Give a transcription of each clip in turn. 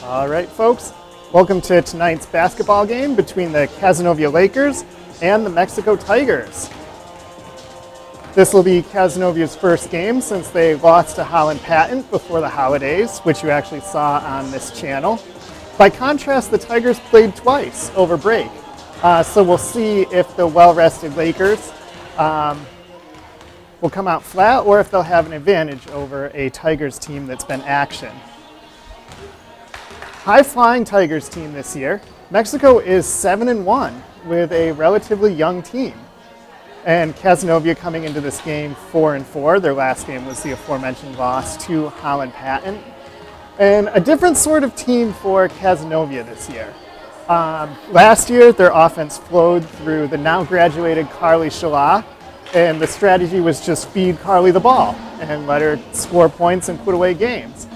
All right, folks, welcome to tonight's basketball game between the Cazenovia Lakers and the Mexico Tigers. This will be Cazenovia's first game since they lost to Holland Patent before the holidays, which you actually saw on this channel. By contrast, the Tigers played twice over break, so we'll see if the well-rested Lakers will come out flat or if they'll have an advantage over a Tigers team that's been action. High-flying Tigers team this year. Mexico is 7-1 with a relatively young team. And Cazenovia coming into this game 4-4. Their last game was the aforementioned loss to Holland Patent. And a different sort of team for Cazenovia this year. Last year, their offense flowed through the now graduated Carly Shala, and the strategy was just feed Carly the ball and let her score points and put away games.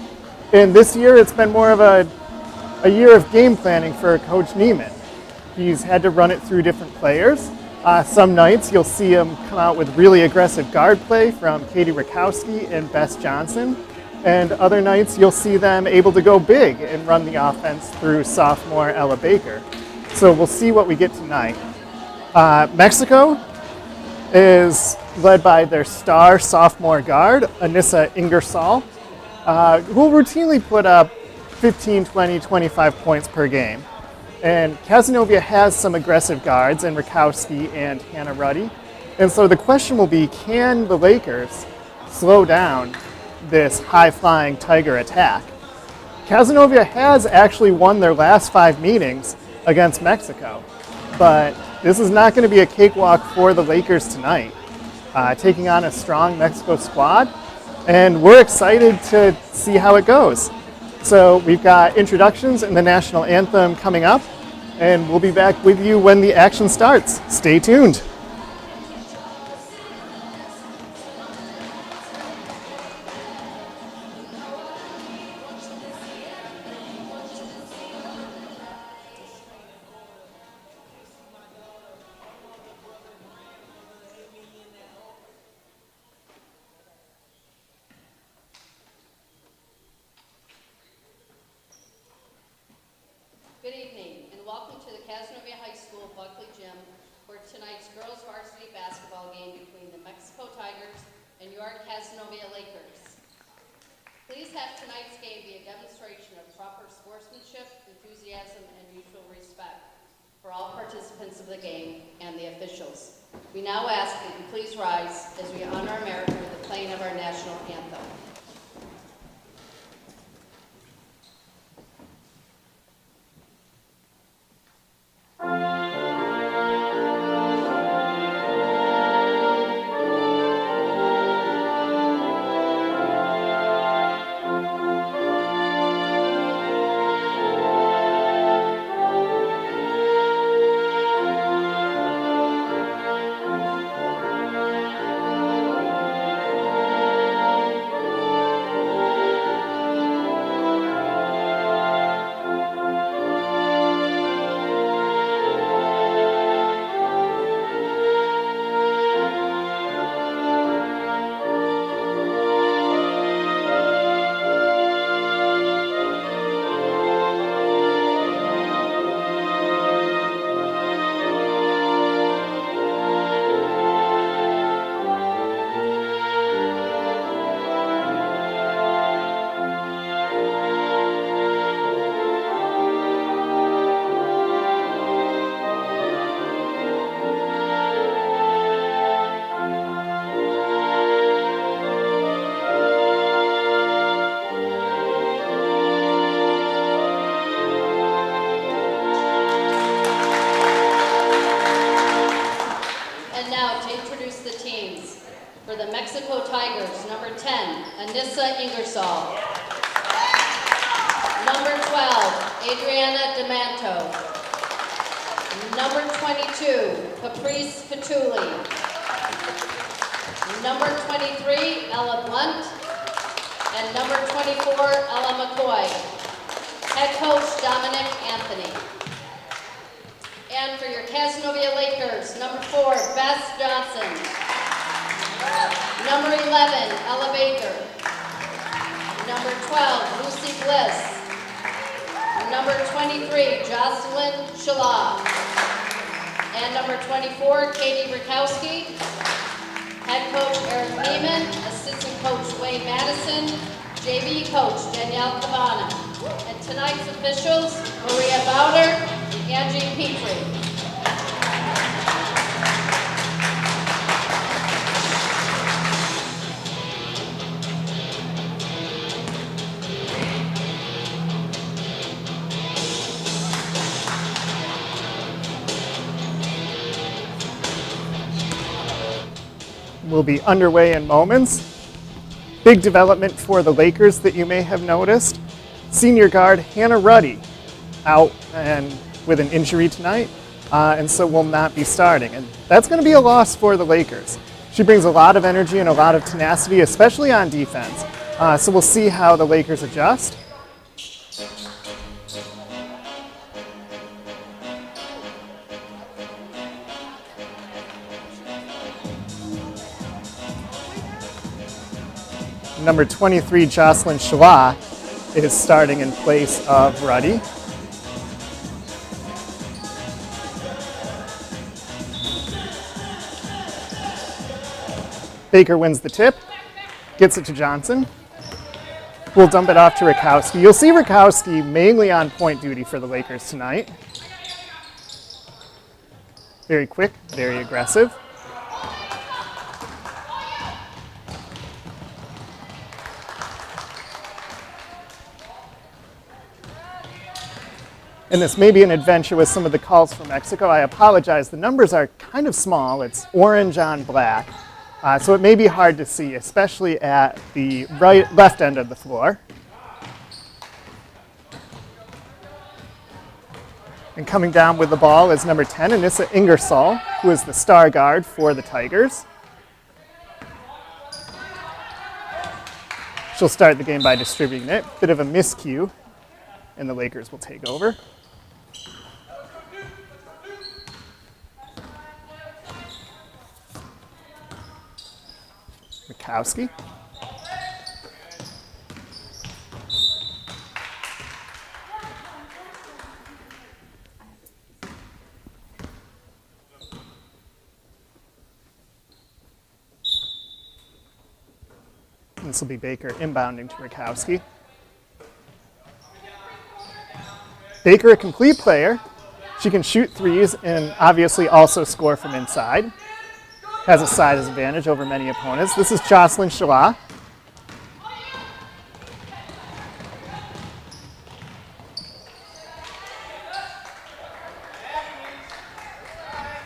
And this year, it's been more of a year of game planning for Coach Neiman. He's had to run it through different players. Some nights you'll see him come out with really aggressive guard play from Katie Rakowski and Bess Johnson. And other nights you'll see them able to go big and run the offense through sophomore Ella Baker. So we'll see what we get tonight. Mexico is led by their star sophomore guard, Anissa Ingersoll, who will routinely put up 15, 20, 25 points per game. And Cazenovia has some aggressive guards in Rakowski and Hannah Ruddy. And so the question will be, can the Lakers slow down this high-flying Tiger attack? Cazenovia has actually won their last 5 meetings against Mexico, but this is not going to be a cakewalk for the Lakers tonight, taking on a strong Mexico squad, and we're excited to see how it goes. So we've got introductions and the national anthem coming up, and we'll be back with you when the action starts. Stay tuned. Good evening, and welcome to the Cazenovia High School Buckley Gym for tonight's girls varsity basketball game between the Mexico Tigers and your Cazenovia Lakers. Please have tonight's game be a demonstration of proper sportsmanship, enthusiasm, and mutual respect for all participants of the game and the officials. We now ask that you please rise as we honor America with the playing of our national anthem. For the Mexico Tigers, number 10, Anissa Ingersoll. Number 12, Adriana D'Amanto. Number 22, Caprice Catuli. Number 23, Ella Blunt. And number 24, Ella McCoy. Head coach, Dominic Anthony. And for your Cazenovia Lakers, number 4, Bess Johnson. Number 11, Ella Baker. Number 12, Lucy Bliss. number 23, Jocelyn Shala. And number 24, Katie Rakowski. Head coach Eric Neiman, assistant coach Wayne Madison, JV coach Danielle Cavana. And tonight's officials, Maria Bowder and Angie Petrie. Will be underway in moments. Big development for the Lakers that you may have noticed. Senior guard Hannah Ruddy out and with an injury tonight, and so will not be starting. And that's going to be a loss for the Lakers. She brings a lot of energy and a lot of tenacity, especially on defense. So we'll see how the Lakers adjust. Number 23, Jocelyn Shala, is starting in place of Ruddy. Baker wins the tip, gets it to Johnson. We'll dump it off to Rakowski. You'll see Rakowski mainly on point duty for the Lakers tonight. Very quick, very aggressive. And this may be an adventure with some of the calls from Mexico. I apologize, the numbers are kind of small. It's orange on black. So it may be hard to see, especially at the left end of the floor. And coming down with the ball is number 10, Anissa Ingersoll, who is the star guard for the Tigers. She'll start the game by distributing it. Bit of a miscue, and the Lakers will take over. Rakowski. This will be Baker inbounding to Rakowski. Baker, a complete player. She can shoot threes and obviously also score from inside. Has a size advantage over many opponents. This is Jocelyn Shala.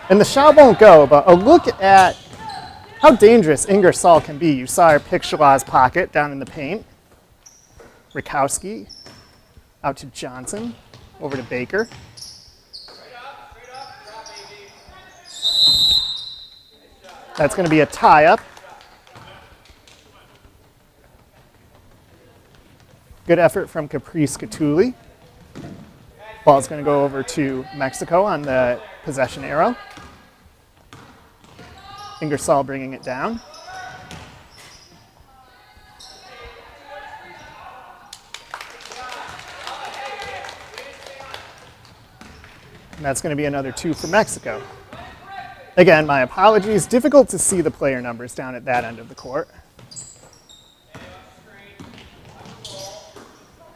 And the shot won't go, but a look at how dangerous Ingersoll can be. You saw her pick Shala's pocket down in the paint. Rakowski out to Johnson, over to Baker. That's going to be a tie-up. Good effort from Caprice Catuli. Ball's going to go over to Mexico on the possession arrow. Ingersoll bringing it down. And that's going to be another 2 for Mexico. Again, my apologies. Difficult to see the player numbers down at that end of the court.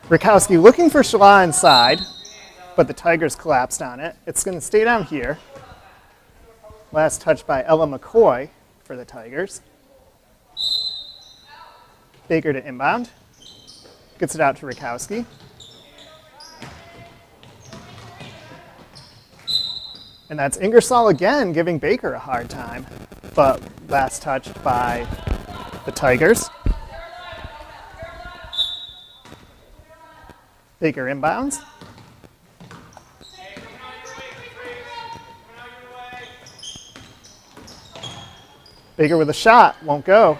Rakowski looking for Shala inside, but the Tigers collapsed on it. It's going to stay down here. Last touch by Ella McCoy for the Tigers. Baker to inbound. Gets it out to Rakowski. And that's Ingersoll again giving Baker a hard time, but last touched by the Tigers. Baker inbounds. Baker with a shot, won't go.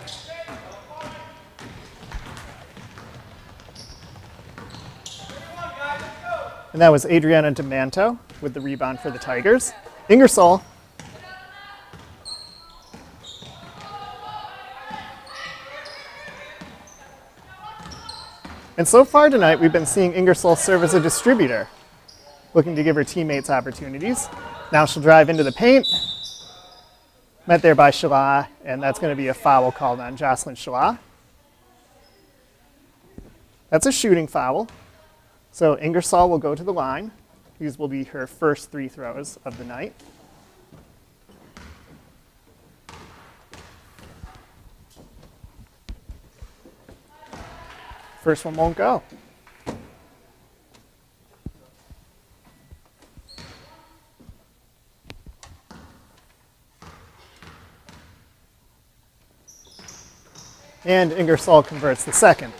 And that was Adriana Demanto with the rebound for the Tigers. Ingersoll. And so far tonight, we've been seeing Ingersoll serve as a distributor, looking to give her teammates opportunities. Now she'll drive into the paint, met there by Shala, and that's going to be a foul called on Jocelyn Shala. That's a shooting foul. So Ingersoll will go to the line. These will be her first 3 throws of the night. First one won't go. And Ingersoll converts the second.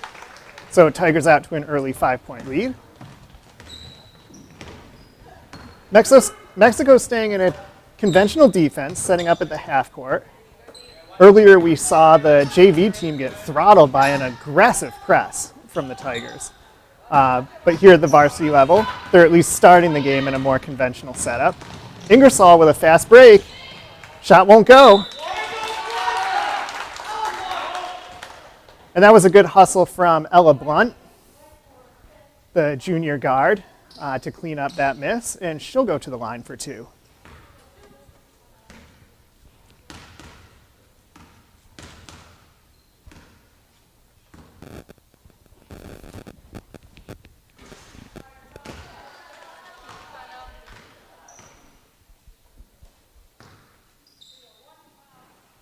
So Tigers out to an early 5-point lead. Mexico staying in a conventional defense, setting up at the half court. Earlier we saw the JV team get throttled by an aggressive press from the Tigers. But here at the varsity level, they're at least starting the game in a more conventional setup. Ingersoll with a fast break. Shot won't go. And that was a good hustle from Ella Blunt, the junior guard, to clean up that miss, and she'll go to the line for 2.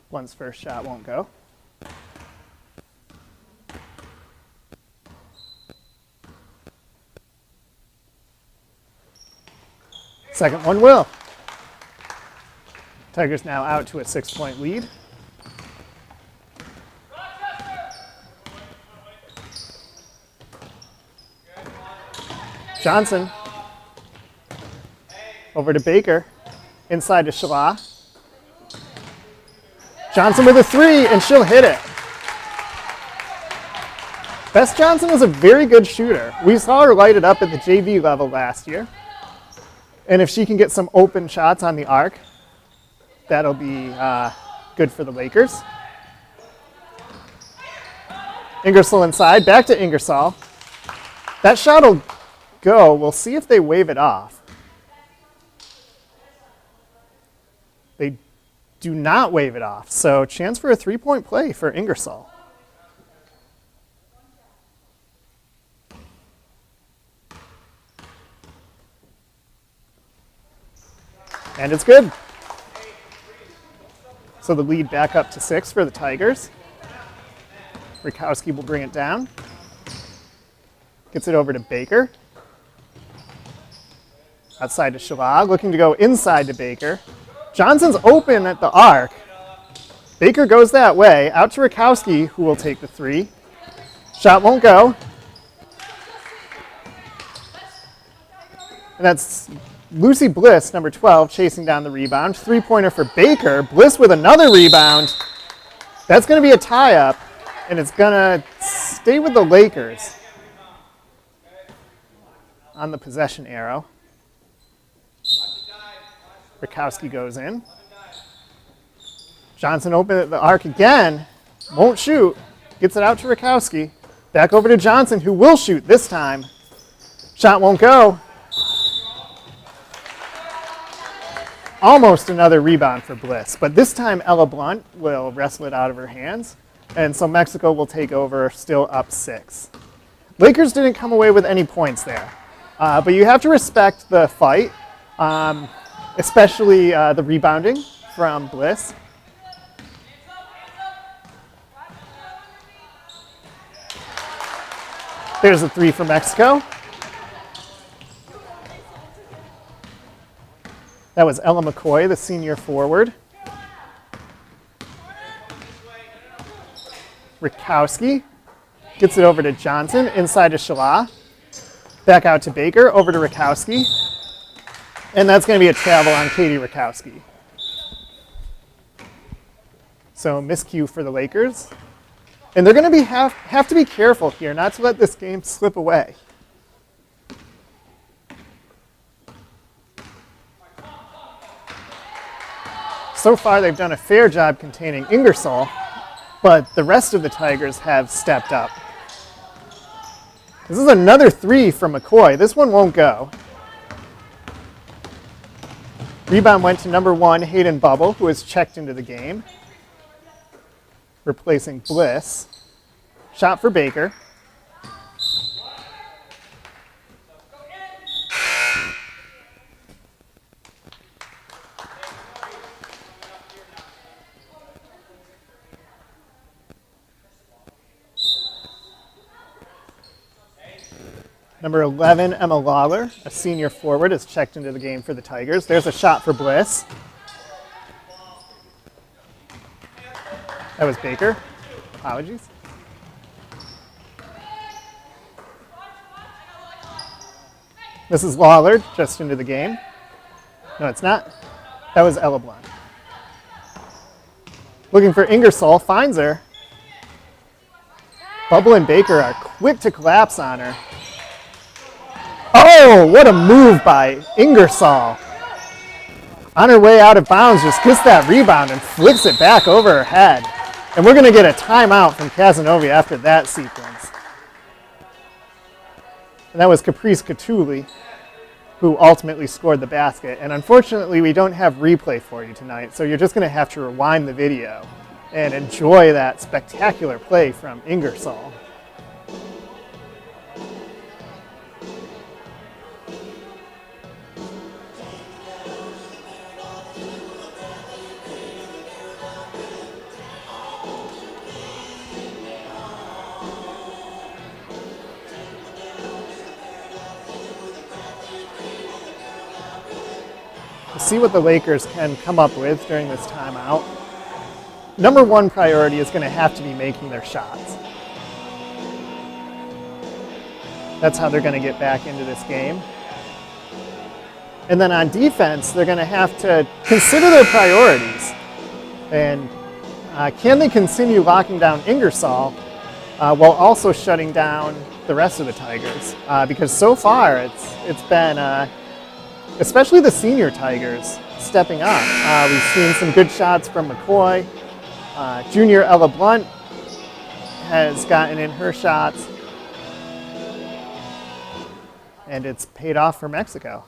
Blunt's first shot won't go. Second one will. Tigers now out to a 6-point lead. Johnson over to Baker, inside to Shala. Johnson with a 3, and she'll hit it. Bess Johnson is a very good shooter. We saw her light it up at the JV level last year. And if she can get some open shots on the arc, that'll be good for the Lakers. Ingersoll inside, back to Ingersoll. That shot will go. We'll see if they wave it off. They do not wave it off, so chance for a 3-point play for Ingersoll. And it's good. So the lead back up to 6 for the Tigers. Rakowski will bring it down. Gets it over to Baker. Outside to Shala, looking to go inside to Baker. Johnson's open at the arc. Baker goes that way, out to Rakowski, who will take the 3. Shot won't go. And that's Lucy Bliss, number 12, chasing down the rebound. 3-pointer for Baker. Bliss with another rebound. That's going to be a tie-up, and it's going to stay with the Lakers on the possession arrow. Rakowski goes in. Johnson open at the arc again. Won't shoot. Gets it out to Rakowski. Back over to Johnson, who will shoot this time. Shot won't go. Almost another rebound for Bliss, but this time Ella Blunt will wrestle it out of her hands, and so Mexico will take over, still up 6. Lakers didn't come away with any points there, but you have to respect the fight, especially the rebounding from Bliss. There's a 3 for Mexico. That was Ella McCoy, the senior forward. Rakowski gets it over to Johnson, inside to Shala. Back out to Baker, over to Rakowski. And that's going to be a travel on Katie Rakowski. So miscue for the Lakers. And they're going to have to be careful here not to let this game slip away. So far, they've done a fair job containing Ingersoll, but the rest of the Tigers have stepped up. This is another three from McCoy. This one won't go. Rebound went to number 1, Hayden Bubble, who was checked into the game, replacing Bliss. Shot for Baker. Number 11, Emma Lawler, a senior forward, is checked into the game for the Tigers. There's a shot for Bliss. That was Baker. Apologies. This is Lawler, just into the game. No, it's not. That was Ella Blunt. Looking for Ingersoll, finds her. Bubble and Baker are quick to collapse on her. Oh, what a move by Ingersoll. On her way out of bounds, just gets that rebound and flicks it back over her head. And we're going to get a timeout from Cazenovia after that sequence. And that was Caprice Catuli, who ultimately scored the basket. And unfortunately, we don't have replay for you tonight, so you're just going to have to rewind the video and enjoy that spectacular play from Ingersoll. See what the Lakers can come up with during this timeout. Number 1 priority is going to have to be making their shots. That's how they're going to get back into this game. And then on defense, they're going to have to consider their priorities. And can they continue locking down Ingersoll while also shutting down the rest of the Tigers? Because so far it's been especially the senior Tigers stepping up. We've seen some good shots from McCoy. Junior Ella Blunt has gotten in her shots. And it's paid off for Mexico.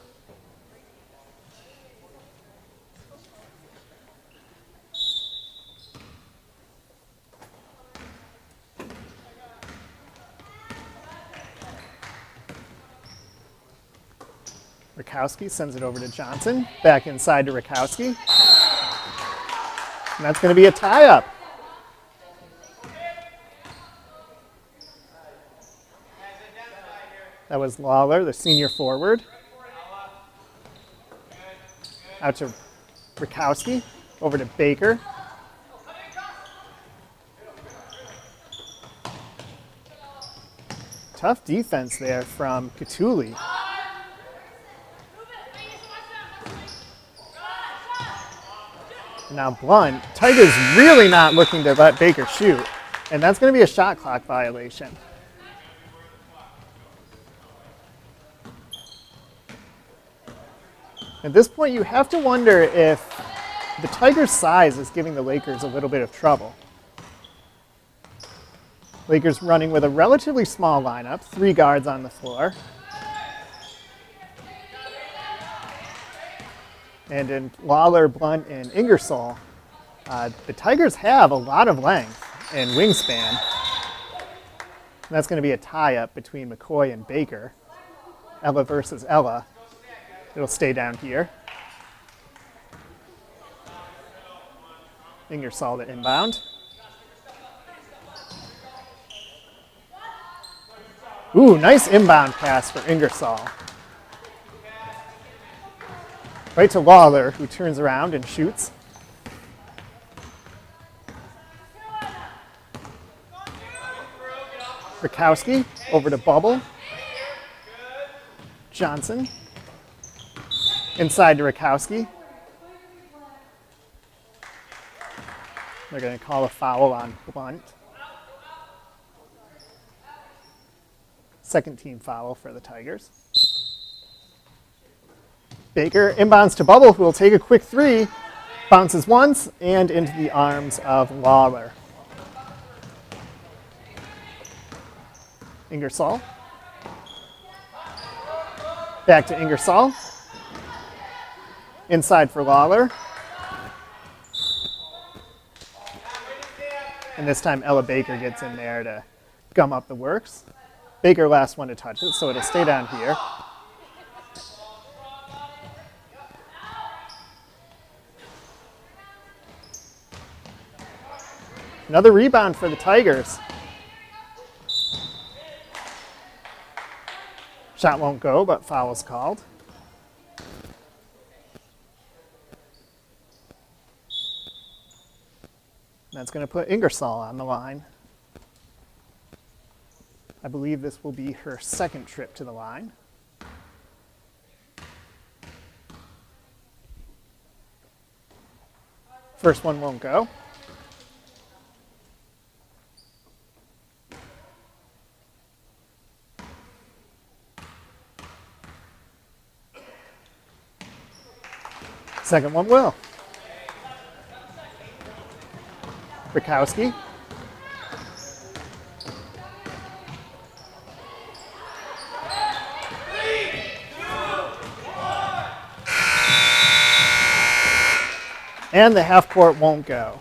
Rakowski sends it over to Johnson. Back inside to Rakowski. And that's going to be a tie-up. That was Lawler, the senior forward. Out to Rakowski. Over to Baker. Tough defense there from Catuli. Now Blunt, Tigers really not looking to let Baker shoot, and that's going to be a shot clock violation. At this point, you have to wonder if the Tigers' size is giving the Lakers a little bit of trouble. Lakers running with a relatively small lineup, 3 guards on the floor. And in Lawler, Blunt, and Ingersoll, the Tigers have a lot of length and wingspan. And that's going to be a tie-up between McCoy and Baker. Ella versus Ella. It'll stay down here. Ingersoll to inbound. Ooh, nice inbound pass for Ingersoll. Right to Lawler, who turns around and shoots. Rakowski over to Bubble. Johnson. Inside to Rakowski. They're going to call a foul on Blunt. Second team foul for the Tigers. Baker inbounds to Bubble, who will take a quick 3. Bounces once and into the arms of Lawler. Ingersoll Back to Ingersoll. Inside for Lawler. And this time Ella Baker gets in there to gum up the works. Baker last one to touch it, so it'll stay down here. Another rebound for the Tigers. Shot won't go, but foul is called. That's going to put Ingersoll on the line. I believe this will be her second trip to the line. First one won't go. Second one will. Rakowski. And the half court won't go.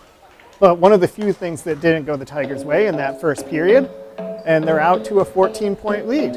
But one of the few things that didn't go the Tigers' way in that first period, and they're out to a 14-point lead.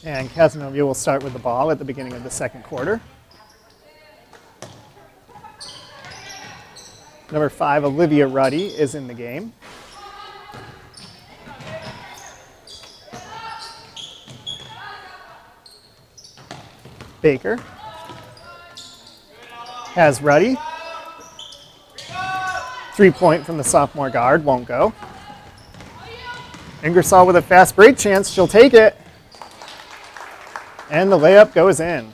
And Cazenovia will start with the ball at the beginning of the second quarter. Number 5, Olivia Ruddy, is in the game. Baker has Ruddy. 3-point from the sophomore guard, won't go. Ingersoll with a fast break chance, she'll take it. And the layup goes in.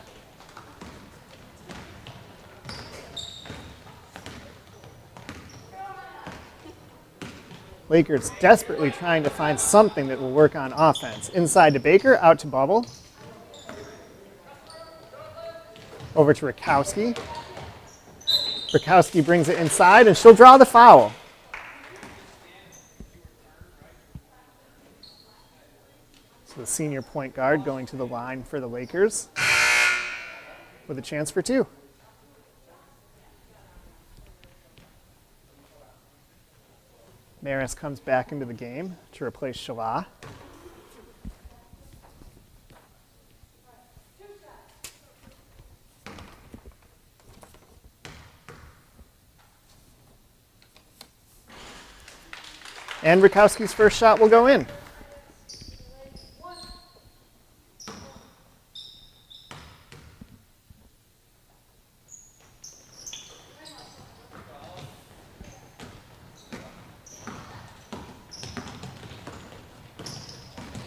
Lakers desperately trying to find something that will work on offense. Inside to Baker, out to Bubble. Over to Rakowski. Rakowski brings it inside, and she'll draw the foul. So the senior point guard going to the line for the Lakers with a chance for 2. Maris comes back into the game to replace Shala. And Rakowski's first shot will go in.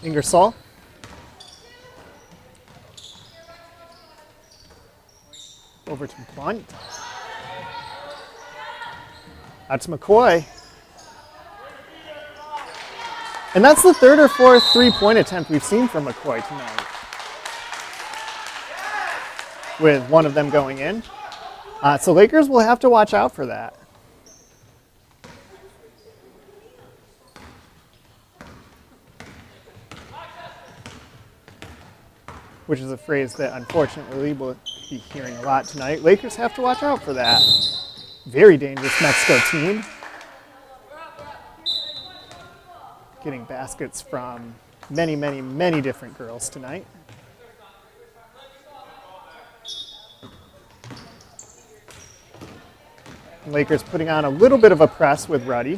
Ingersoll. Over to Blunt. Out to McCoy. And that's the third or fourth three-point attempt we've seen from McCoy tonight, with one of them going in. So Lakers will have to watch out for that. which is a phrase that unfortunately we'll be hearing a lot tonight. Lakers have to watch out for that. Very dangerous Mexico team. Getting baskets from many, many, many different girls tonight. Lakers putting on a little bit of a press with Ruddy.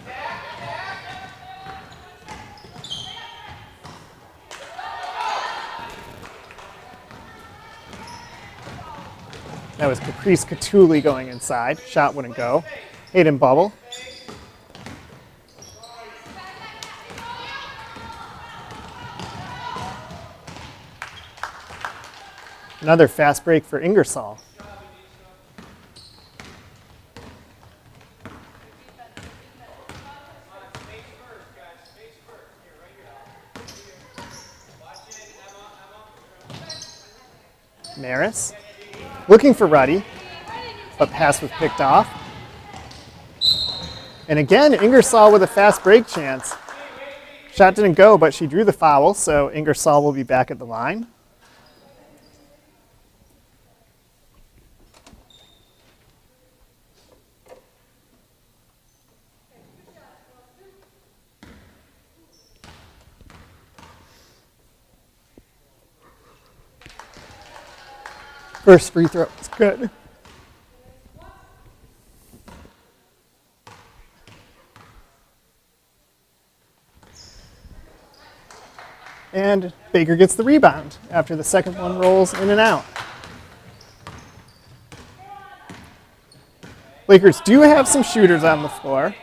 That was Caprice Catuli going inside. Shot wouldn't go. Hayden bubble. Another fast break for Ingersoll. Maris looking for Ruddy, but pass was picked off. And again, Ingersoll with a fast break chance. Shot didn't go, but she drew the foul, so Ingersoll will be back at the line. First free throw is good. And Baker gets the rebound after the second one rolls in and out. Lakers do have some shooters on the floor.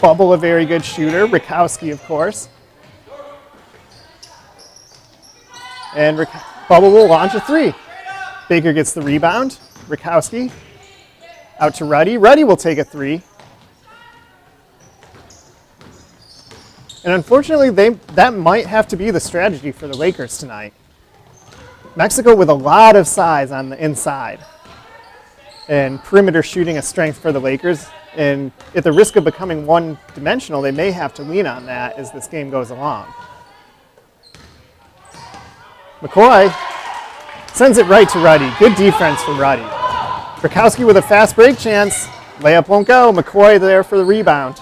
Bubble, a very good shooter. Rakowski, of course. And Bubble will launch a three. Baker gets the rebound. Rakowski out to Ruddy. Ruddy will take a three. And unfortunately, that might have to be the strategy for the Lakers tonight. Mexico with a lot of size on the inside. And perimeter shooting a strength for the Lakers. And at the risk of becoming one-dimensional, they may have to lean on that as this game goes along. McCoy sends it right to Ruddy. Good defense from Ruddy. Rakowski with a fast break chance. Layup won't go. McCoy there for the rebound.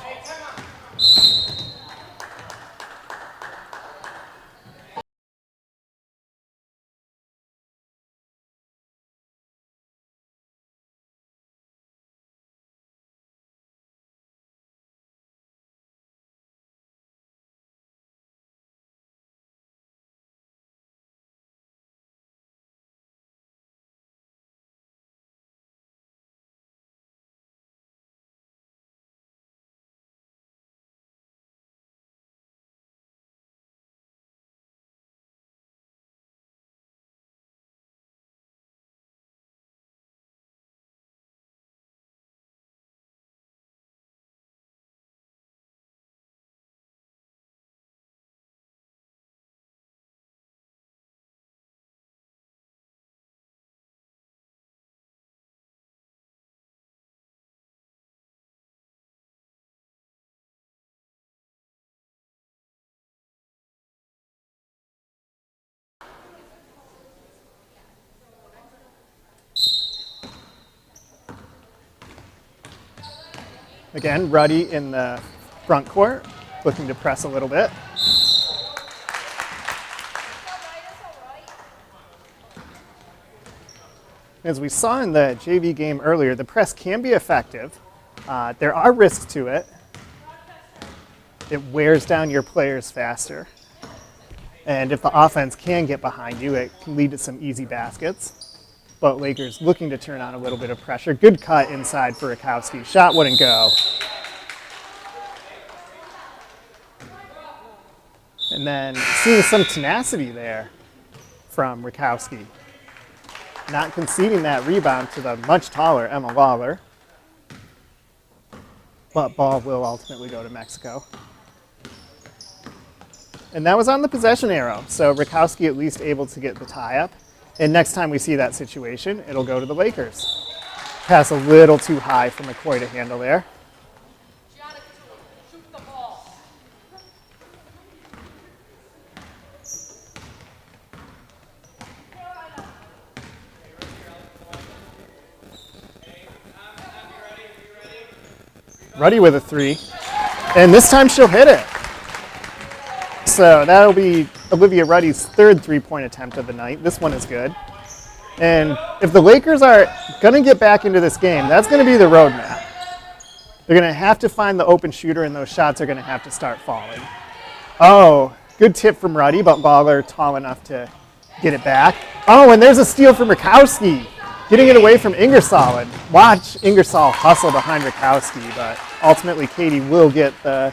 Again, Ruddy in the front court, looking to press a little bit. As we saw in the JV game earlier, the press can be effective. There are risks to it. It wears down your players faster. And if the offense can get behind you, it can lead to some easy baskets. But Lakers looking to turn on a little bit of pressure. Good cut inside for Rakowski. Shot wouldn't go. And then seeing some tenacity there from Rakowski. Not conceding that rebound to the much taller Emma Lawler. But ball will ultimately go to Mexico. And that was on the possession arrow, so Rakowski at least able to get the tie-up. And next time we see that situation, it'll go to the Lakers. Pass a little too high for McCoy to handle there. Ruddy with a 3. And this time she'll hit it. So that'll be Olivia Ruddy's 3rd 3-point attempt of the night. This one is good. And if the Lakers are going to get back into this game, that's going to be the roadmap. They're going to have to find the open shooter, and those shots are going to have to start falling. Oh, good tip from Ruddy, but Baller tall enough to get it back. Oh, and there's a steal from Rakowski, getting it away from Ingersoll. And watch Ingersoll hustle behind Rakowski, but ultimately Katie will get the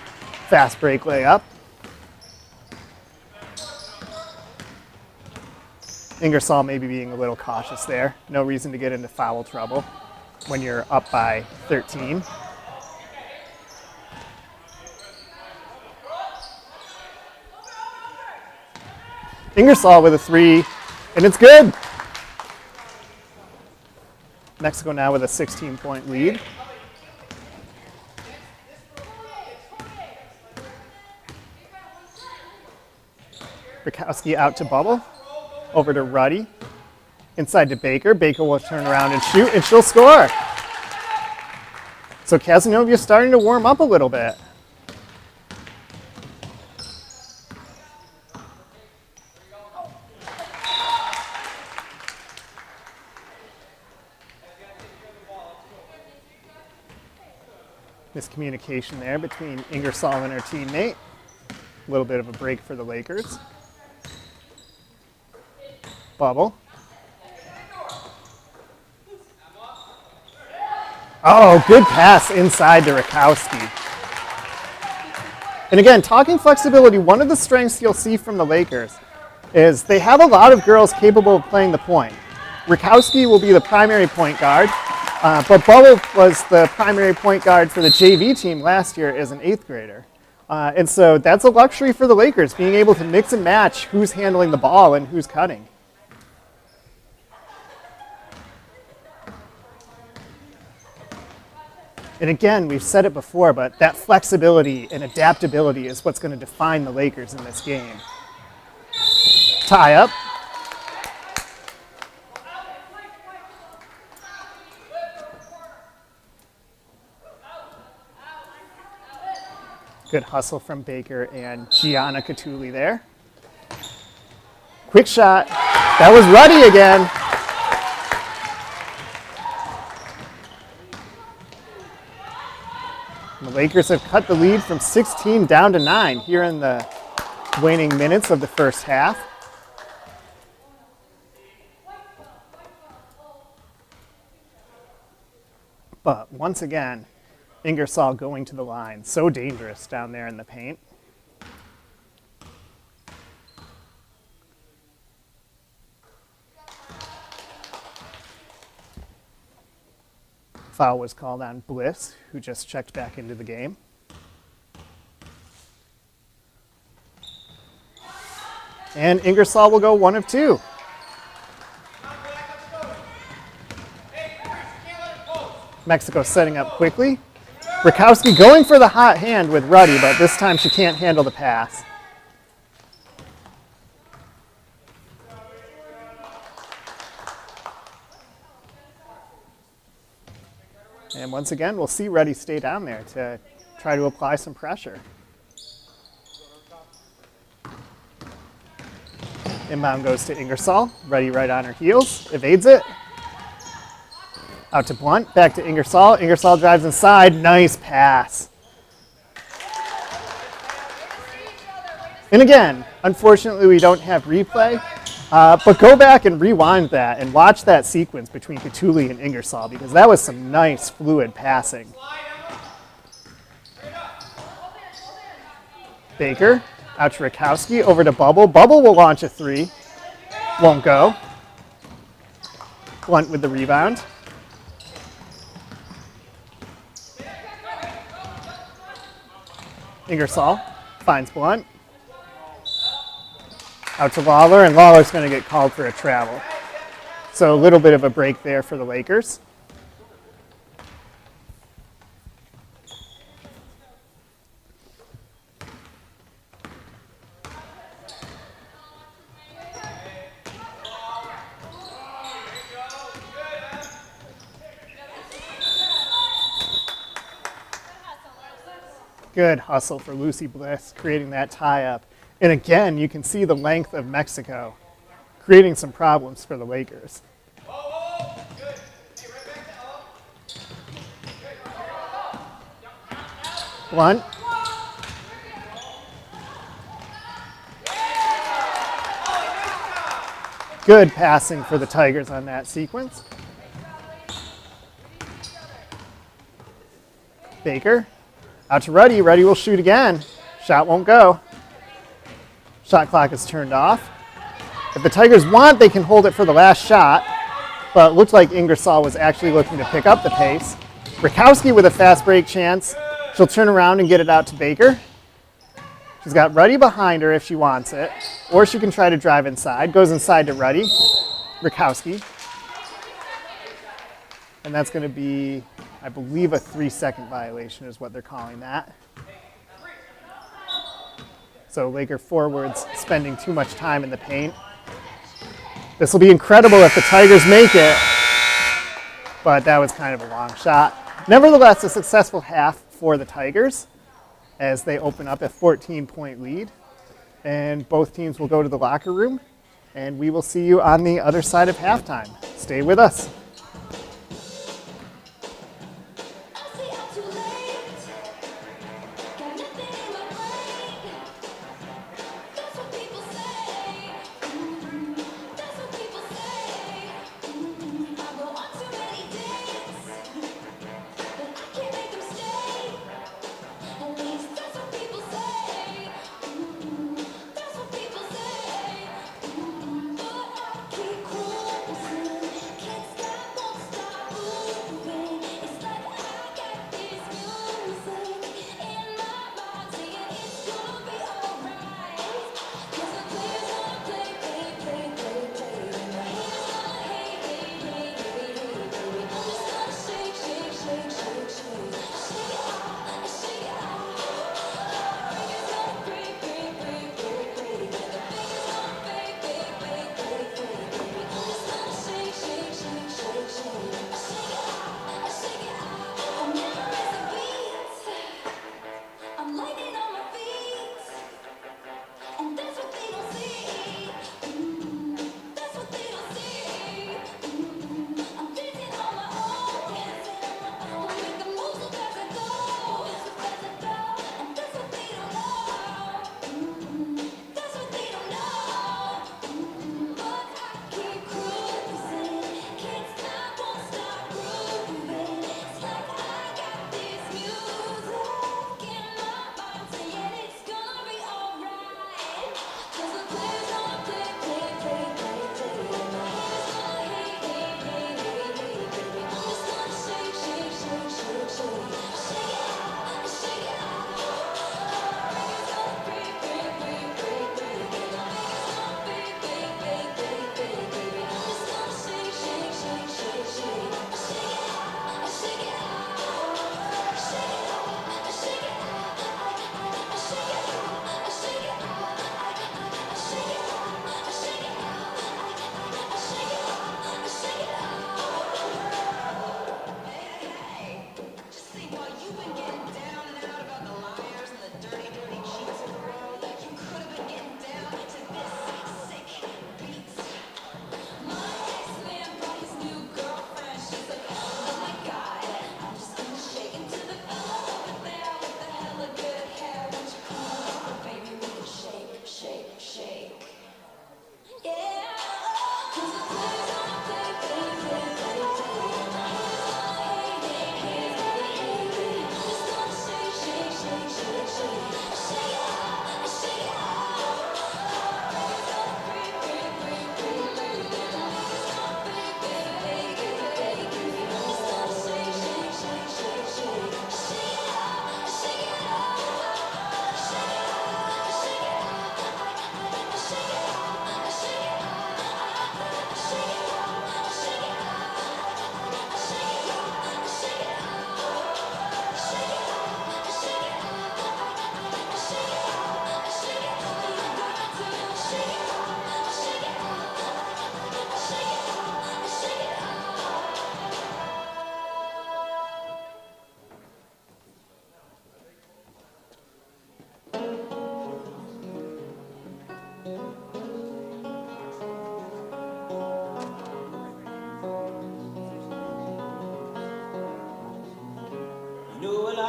fast break layup. Ingersoll maybe being a little cautious there. No reason to get into foul trouble when you're up by 13. Ingersoll with a 3, and it's good. Mexico now with a 16-point lead. Rakowski out to Bubble. Over to Ruddy. Inside to Baker. Baker will turn around and shoot, and she'll score. So Cazenovia is starting to warm up a little bit. Miscommunication there between Ingersoll and her teammate. A little bit of a break for the Lakers. Bubble. Oh, good pass inside to Rakowski. And again, talking flexibility, one of the strengths you'll see from the Lakers is they have a lot of girls capable of playing the point. Rakowski will be the primary point guard, but Bubble was the primary point guard for the JV team last year as an 8th grader. And so that's a luxury for the Lakers, being able to mix and match who's handling the ball and who's cutting. And again, we've said it before, but that flexibility and adaptability is what's going to define the Lakers in this game. Tie up. Good hustle from Baker and Gianna Catulli there. Quick shot. That was Ruddy again. The Lakers have cut the lead from 16 down to 9 here in the waning minutes of the first half. But once again, Ingersoll going to the line. So dangerous down there in the paint. Foul was called on Bliss, who just checked back into the game. And Ingersoll will go 1 of 2. Mexico setting up quickly. Rakowski going for the hot hand with Ruddy, but this time she can't handle the pass. And once again, we'll see Ruddy stay down there to try to apply some pressure. Inbound goes to Ingersoll. Ruddy right on her heels, evades it. Out to Blunt, back to Ingersoll. Ingersoll drives inside, nice pass. And again, unfortunately we don't have replay, but go back and rewind that and watch that sequence between Catulli and Ingersoll because that was some nice fluid passing. Baker, out to Rakowski, over to Bubble. Bubble will launch a 3, won't go. Blunt with the rebound. Ingersoll finds Blunt. Out to Lawler, and Lawler's going to get called for a travel. So a little bit of a break there for the Lakers. Good hustle for Lucy Bliss, creating that tie-up. And again, you can see the length of Mexico, creating some problems for the Lakers. Blunt. Good passing for the Tigers on that sequence. Baker. Out to Ruddy. Ruddy will shoot again. Shot won't go. Shot clock is turned off. If the Tigers want, they can hold it for the last shot, but it looked like Ingersoll was actually looking to pick up the pace. Rakowski with a fast break chance. She'll turn around and get it out to Baker. She's got Ruddy behind her if she wants it, or she can try to drive inside. Goes inside to Ruddy. Rakowski. And that's going to be, I believe, a 3-second violation is what they're calling that. So Laker forwards spending too much time in the paint. This will be incredible if the Tigers make it, but that was kind of a long shot. Nevertheless, a successful half for the Tigers as they open up a 14-point lead. And both teams will go to the locker room, and we will see you on the other side of halftime. Stay with us.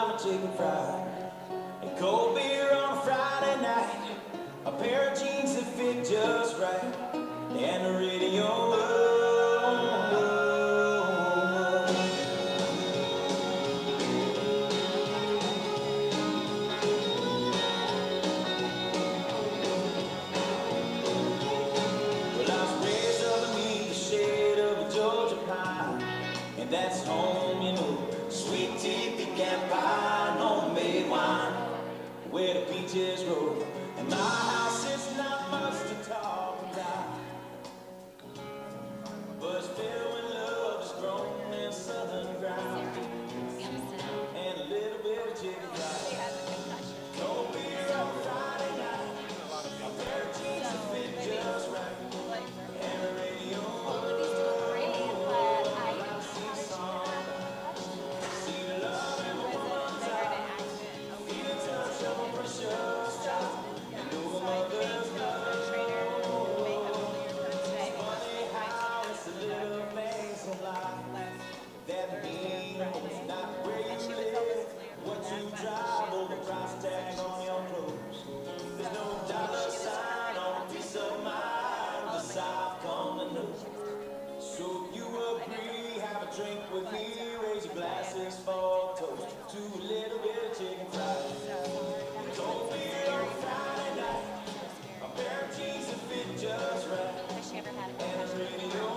my chicken fried. And cold beer on a Friday night. A pair of jeans that fit just right. And the radio. That's home, you know. Sweet tea, pecan pie, homemade wine, where the peaches grow. And my house is not much to talk about, but it's filled with love that's grown in southern ground, and a little bit of chicken fried. Cold beer on Friday night, a pair of jeans that fit just right, and a radio. So if you agree, have a drink with me, raise your glasses for toast to a little bit of chicken fried. Cold beer on Friday night, a pair of jeans that fit just right, and a radio.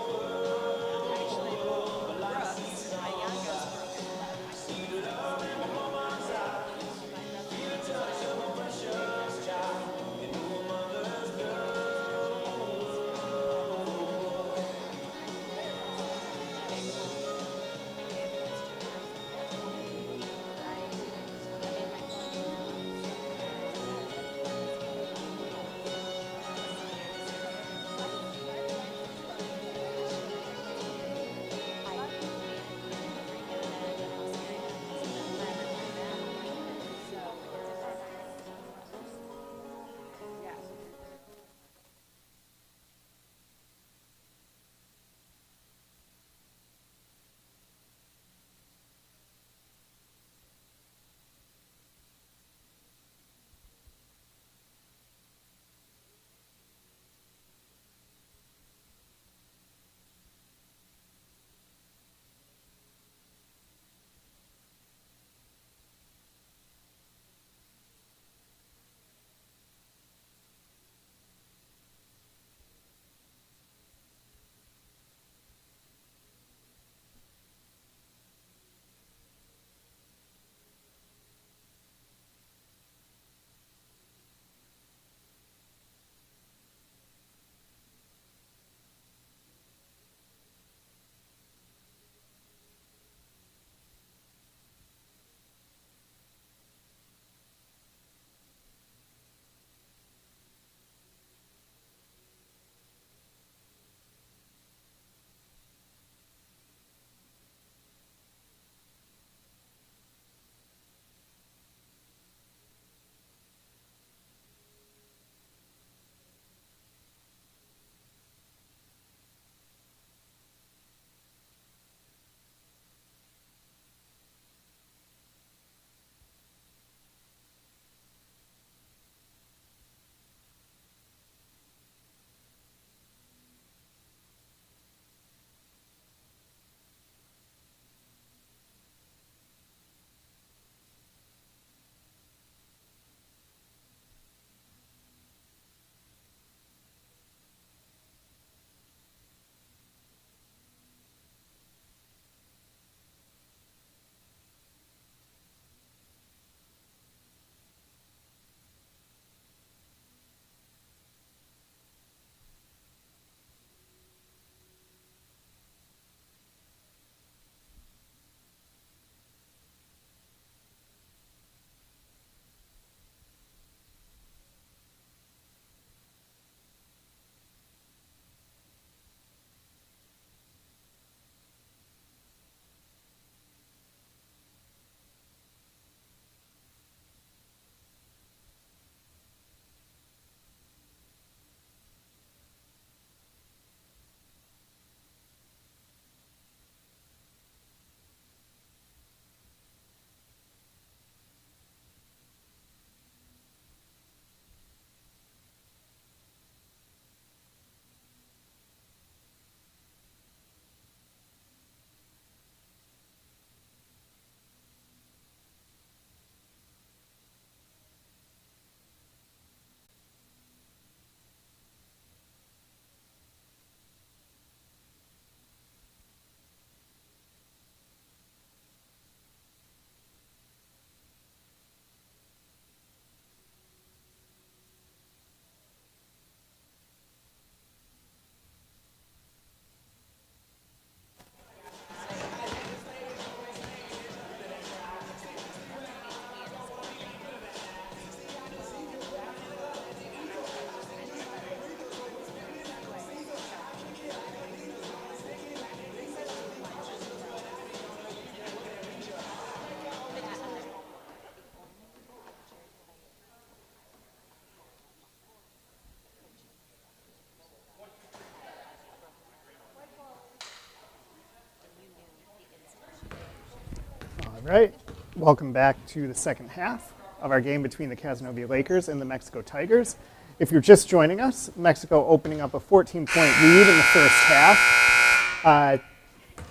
right, welcome back to the second half of our game between the Cazenovia Lakers and the Mexico Tigers. If you're just joining us, Mexico opening up a 14-point lead in the first half,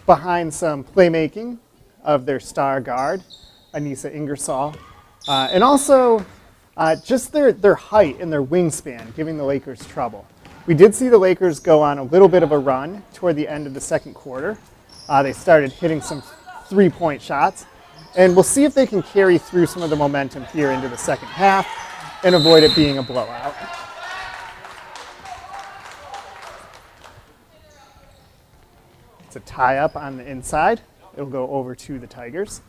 behind some playmaking of their star guard, Anissa Ingersoll, and also just their height and their wingspan giving the Lakers trouble. We did see the Lakers go on a little bit of a run toward the end of the second quarter. They started hitting some three-point shots, and we'll see if they can carry through some of the momentum here into the second half and avoid it being a blowout. It's a tie-up on the inside. It'll go over to the Tigers.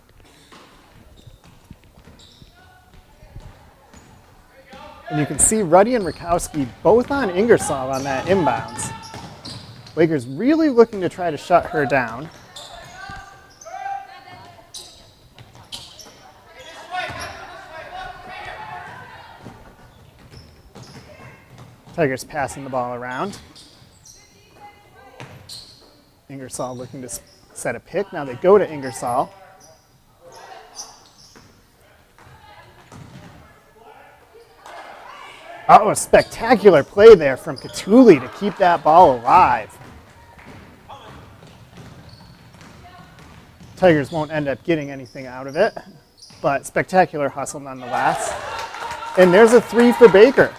And you can see Ruddy and Rakowski both on Ingersoll on that inbounds. Lakers really looking to try to shut her down. Tigers passing the ball around. Ingersoll looking to set a pick. Now they go to Ingersoll. Oh, a spectacular play there from Catuli to keep that ball alive. Tigers won't end up getting anything out of it, but spectacular hustle nonetheless. And there's a three for Baker.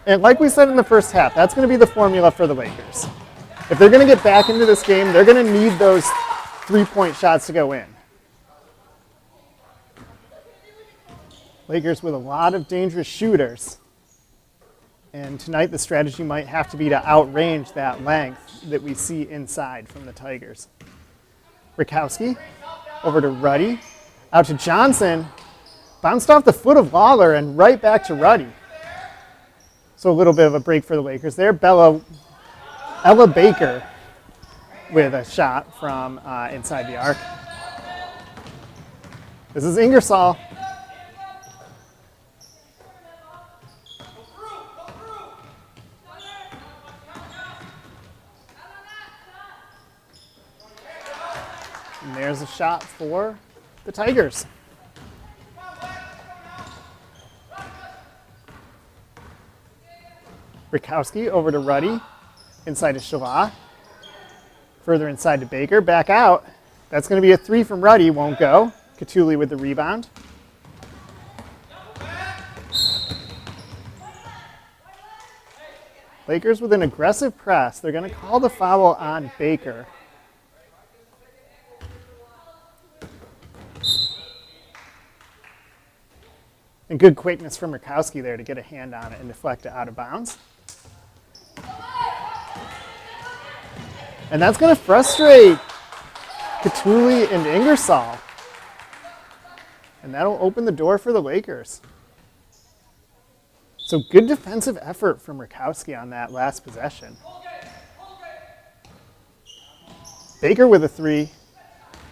And like we said in the first half, that's going to be the formula for the Lakers. If they're going to get back into this game, they're going to need those three-point shots to go in. Lakers with a lot of dangerous shooters. And tonight the strategy might have to be to outrange that length that we see inside from the Tigers. Rakowski over to Ruddy. Out to Johnson. Bounced off the foot of Lawler and right back to Ruddy. So a little bit of a break for the Lakers there. Ella Baker with a shot from inside the arc. This is Ingersoll. And there's a shot for the Tigers. Rakowski over to Ruddy, inside to Shala. Further inside to Baker, back out. That's going to be a three from Ruddy, won't go. Catuli with the rebound. Lakers with an aggressive press. They're going to call the foul on Baker. And good quickness from Rakowski there to get a hand on it and deflect it out of bounds. And that's going to frustrate Catuli and Ingersoll. And that'll open the door for the Lakers. So good defensive effort from Rakowski on that last possession. Baker with a three.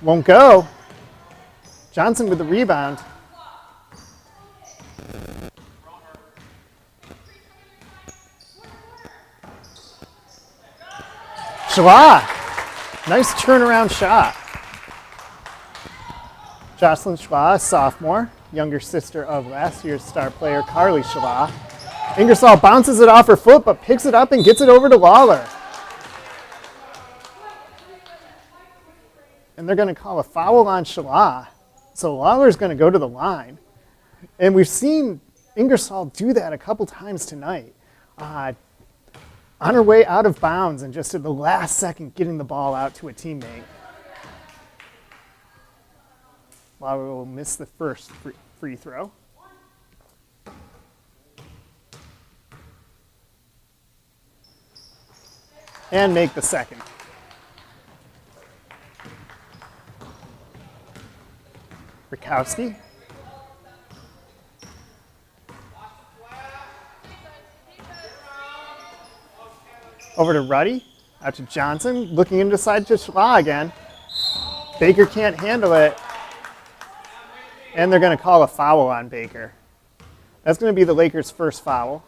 Won't go. Johnson with the rebound. Shala, nice turnaround shot. Jocelyn Shala, sophomore, younger sister of last year's star player Carly Shala. Ingersoll bounces it off her foot, but picks it up and gets it over to Lawler. And they're going to call a foul on Shala. So Lawler's going to go to the line. And we've seen Ingersoll do that a couple times tonight. On her way out of bounds and just at the last second getting the ball out to a teammate. Lawler will miss the first free throw. And make the second. Rakowski. Over to Ruddy, out to Johnson, looking inside to Shala again. Baker can't handle it. And they're going to call a foul on Baker. That's going to be the Lakers' first foul.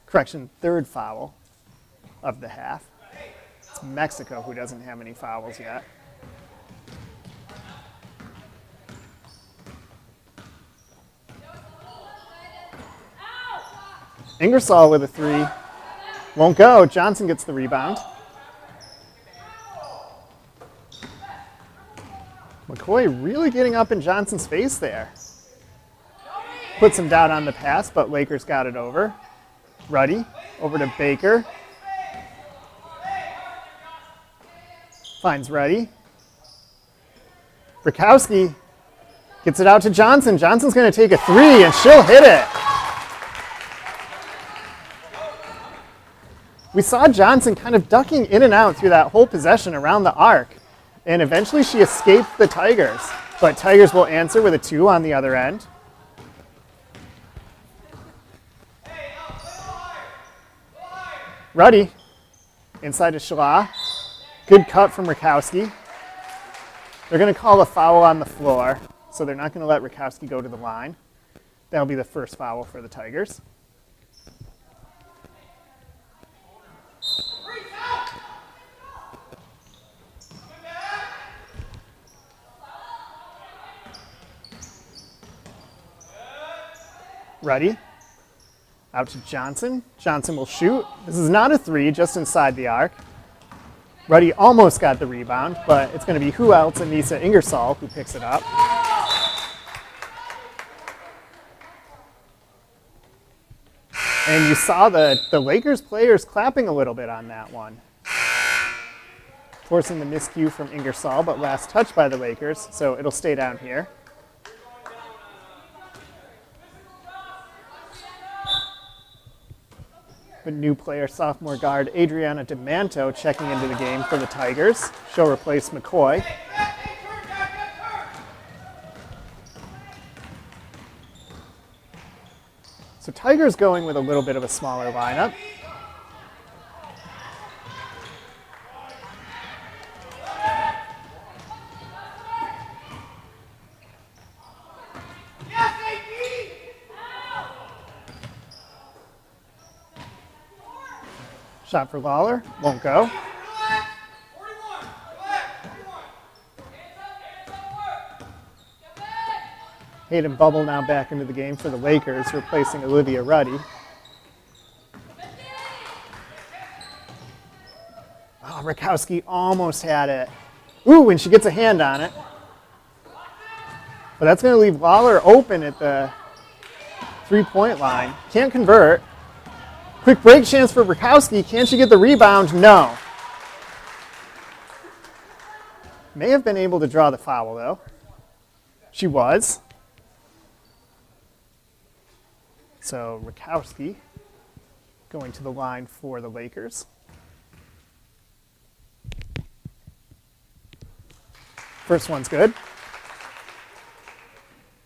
Correction, third foul of the half. It's Mexico who doesn't have any fouls yet. Ingersoll with a three. Won't go. Johnson gets the rebound. McCoy really getting up in Johnson's face there. Puts him down on the pass, but Lakers got it over. Ruddy over to Baker. Finds Ruddy. Rakowski gets it out to Johnson. Johnson's going to take a three, and she'll hit it. We saw Johnson kind of ducking in and out through that whole possession around the arc, and eventually she escaped the Tigers. But Tigers will answer with a two on the other end. Ruddy inside to Shala. Good cut from Rakowski. They're going to call a foul on the floor, so they're not going to let Rakowski go to the line. That'll be the first foul for the Tigers. Ruddy out to Johnson. Johnson will shoot. This is not a three, just inside the arc. Ruddy almost got the rebound, but it's going to be who else? Anissa Ingersoll who picks it up. And you saw the Lakers players clapping a little bit on that one. Forcing the miscue from Ingersoll, but last touch by the Lakers, so it'll stay down here. A new player, sophomore guard Adriana DeManto checking into the game for the Tigers. She'll replace McCoy. So Tigers going with a little bit of a smaller lineup. Shot for Lawler, won't go. Hayden Bubble now back into the game for the Lakers, replacing Olivia Ruddy. Oh, Rakowski almost had it. Ooh, and she gets a hand on it. But that's going to leave Lawler open at the three-point line. Can't convert. Quick break chance for Rakowski. Can she get the rebound? No. May have been able to draw the foul, though. She was. So Rakowski going to the line for the Lakers. First one's good.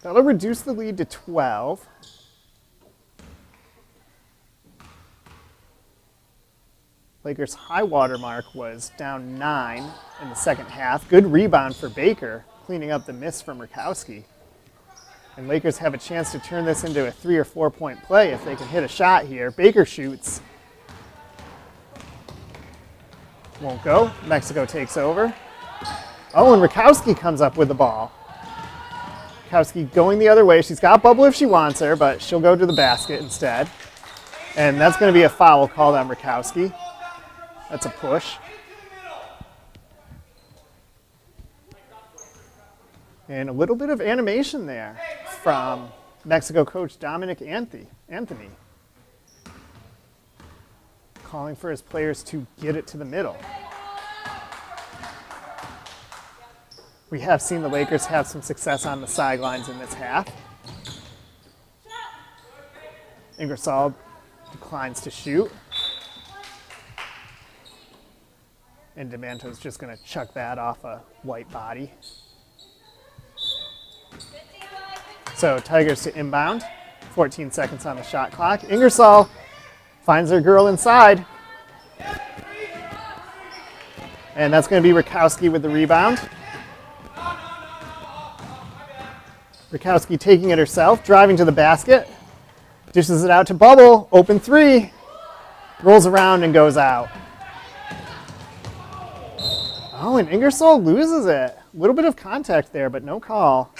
That'll reduce the lead to 12. Lakers' high water mark was down 9 in the second half. Good rebound for Baker, cleaning up the miss from Rakowski. And Lakers have a chance to turn this into a 3 or 4 point play if they can hit a shot here. Baker shoots. Won't go. Mexico takes over. Oh, and Rakowski comes up with the ball. Rakowski going the other way. She's got Bubble if she wants her, but she'll go to the basket instead. And that's going to be a foul called on Rakowski. That's a push. And a little bit of animation there from Mexico coach Dominic Anthony. Calling for his players to get it to the middle. We have seen the Lakers have some success on the sidelines in this half. Ingersoll declines to shoot. And DeManto's just going to chuck that off a white body. So Tigers to inbound. 14 seconds on the shot clock. Ingersoll finds her girl inside. And that's going to be Rakowski with the rebound. Rakowski taking it herself, driving to the basket. Dishes it out to Bubble. Open three. Rolls around and goes out. Oh, and Ingersoll loses it. A little bit of contact there, but no call.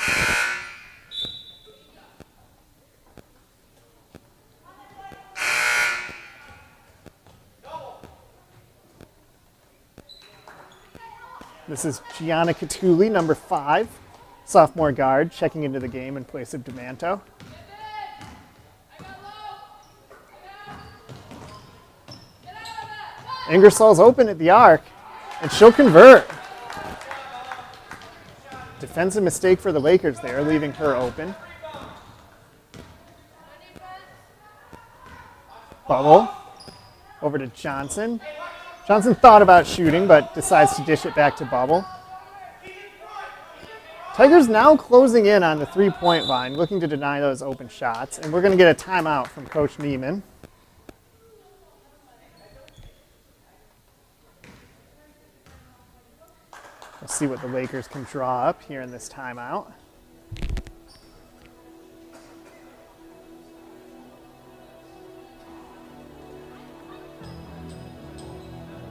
This is Gianna Catulli, number 5, sophomore guard, checking into the game in place of Demanto. Ingersoll's open at the arc, and she'll convert. Defensive mistake for the Lakers there, leaving her open. Bubble. Over to Johnson. Johnson thought about shooting, but decides to dish it back to Bubble. Tigers now closing in on the three-point line, looking to deny those open shots. And we're going to get a timeout from Coach Neiman. We'll see what the Lakers can draw up here in this timeout.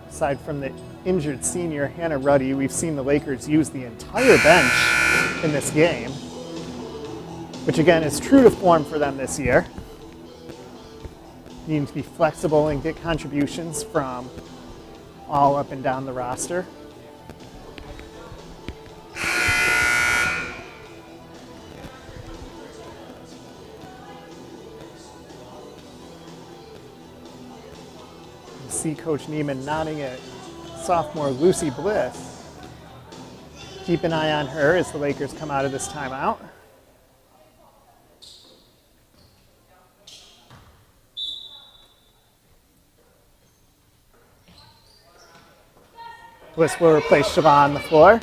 Aside from the injured senior Hannah Ruddy, we've seen the Lakers use the entire bench in this game, which again is true to form for them this year. Needing to be flexible and get contributions from all up and down the roster. See Coach Neiman nodding at sophomore Lucy Bliss. Keep an eye on her as the Lakers come out of this timeout. Bliss will replace Siobhan on the floor.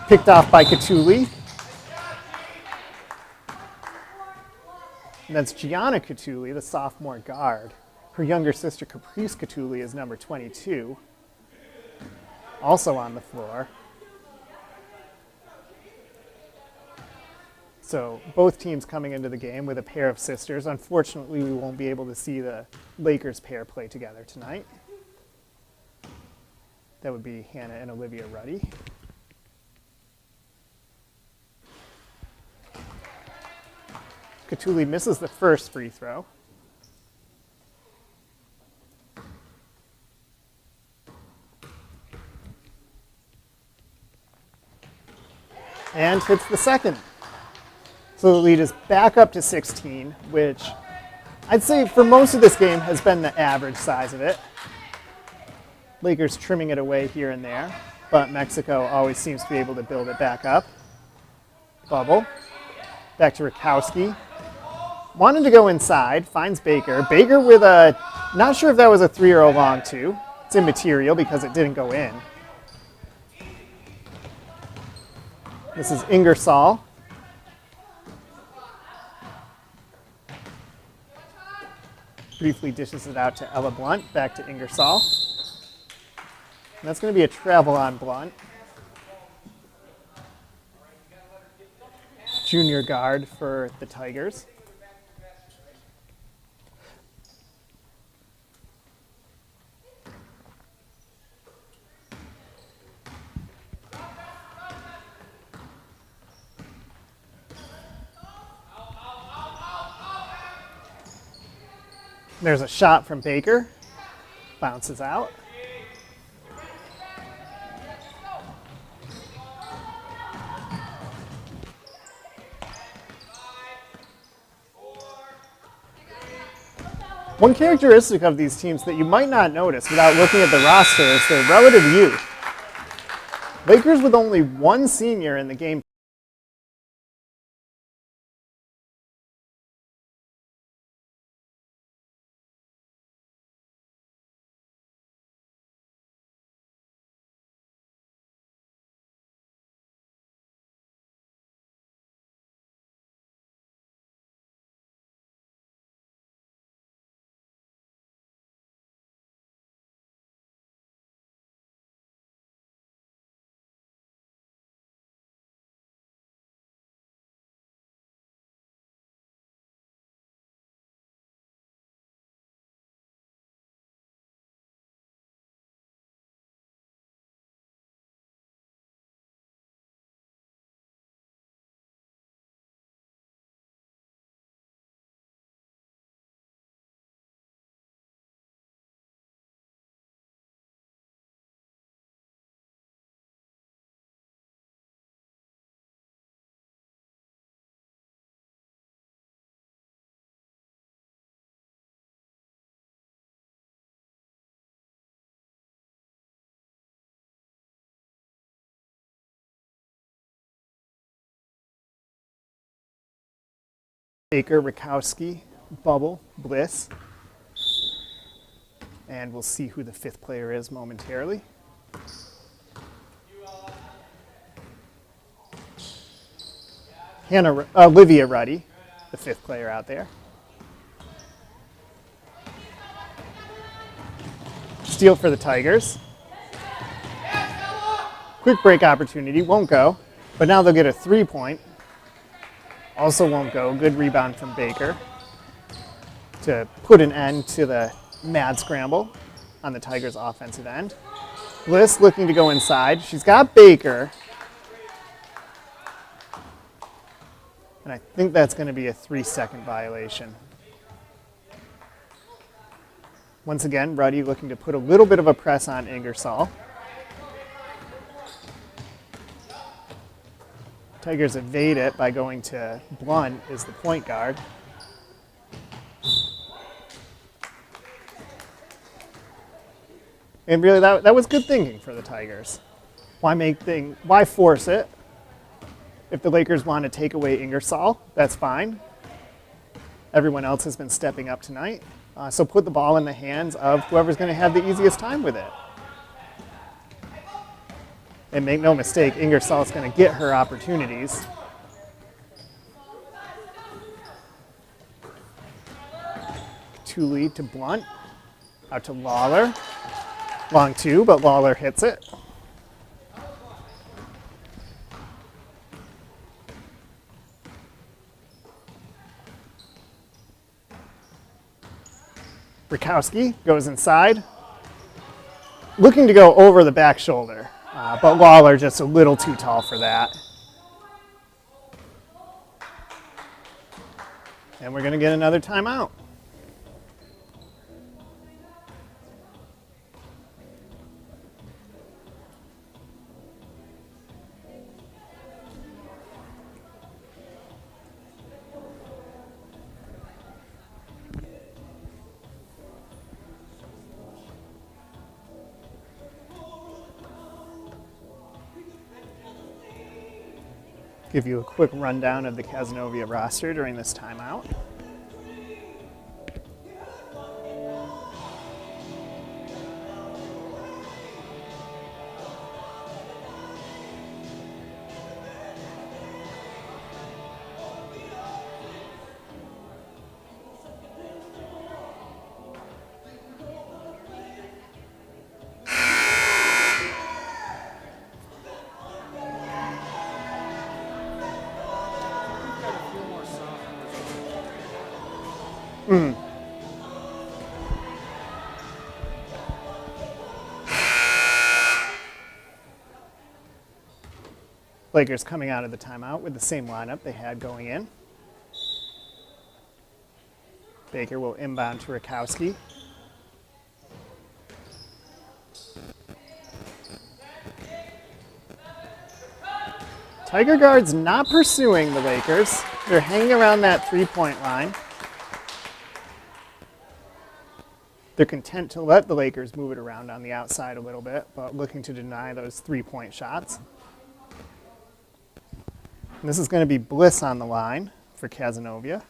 Picked off by Catulli. And that's Gianna Catulli, the sophomore guard. Her younger sister, Caprice Catulli, is number 22, also on the floor. So both teams coming into the game with a pair of sisters. Unfortunately, we won't be able to see the Lakers pair play together tonight. That would be Hannah and Olivia Ruddy. Catulli misses the first free throw. And hits the second. So the lead is back up to 16, which I'd say for most of this game has been the average size of it. Lakers trimming it away here and there, but Mexico always seems to be able to build it back up. Bubble. Back to Rakowski. Wanted to go inside, finds Baker. Baker with a, not sure if that was a 3 or a long 2. It's immaterial because it didn't go in. This is Ingersoll. Briefly dishes it out to Ella Blunt, back to Ingersoll. And that's going to be a travel on Blunt. Junior guard for the Tigers. There's a shot from Baker. Bounces out. One characteristic of these teams that you might not notice without looking at the roster is their relative youth. Lakers with only one senior in the game Baker, Rakowski, Bubble, Bliss. And we'll see who the 5th player is momentarily. Olivia Ruddy, the 5th player out there. Steal for the Tigers. Quick break opportunity, won't go, but now they'll get a 3-point. Also won't go, good rebound from Baker to put an end to the mad scramble on the Tigers' offensive end. Bliss looking to go inside. She's got Baker. And I think that's going to be a 3-second violation. Once again, Ruddy looking to put a little bit of a press on Ingersoll. Tigers evade it by going to Blunt as the point guard. And really, that was good thinking for the Tigers. Why force it? If the Lakers want to take away Ingersoll, that's fine. Everyone else has been stepping up tonight. So put the ball in the hands of whoever's going to have the easiest time with it. And make no mistake, Ingersoll's going to get her opportunities. Cooley to Blunt. Out to Lawler. Long 2, but Lawler hits it. Rakowski goes inside, looking to go over the back shoulder, but Lawler just a little too tall for that. And we're going to get another timeout. Give you a quick rundown of the Cazenovia roster during this timeout. Lakers coming out of the timeout with the same lineup they had going in. Baker will inbound to Rakowski. Tiger guards not pursuing the Lakers. They're hanging around that 3-point line. They're content to let the Lakers move it around on the outside a little bit, but looking to deny those 3-point shots. And this is going to be Bliss on the line for Cazenovia.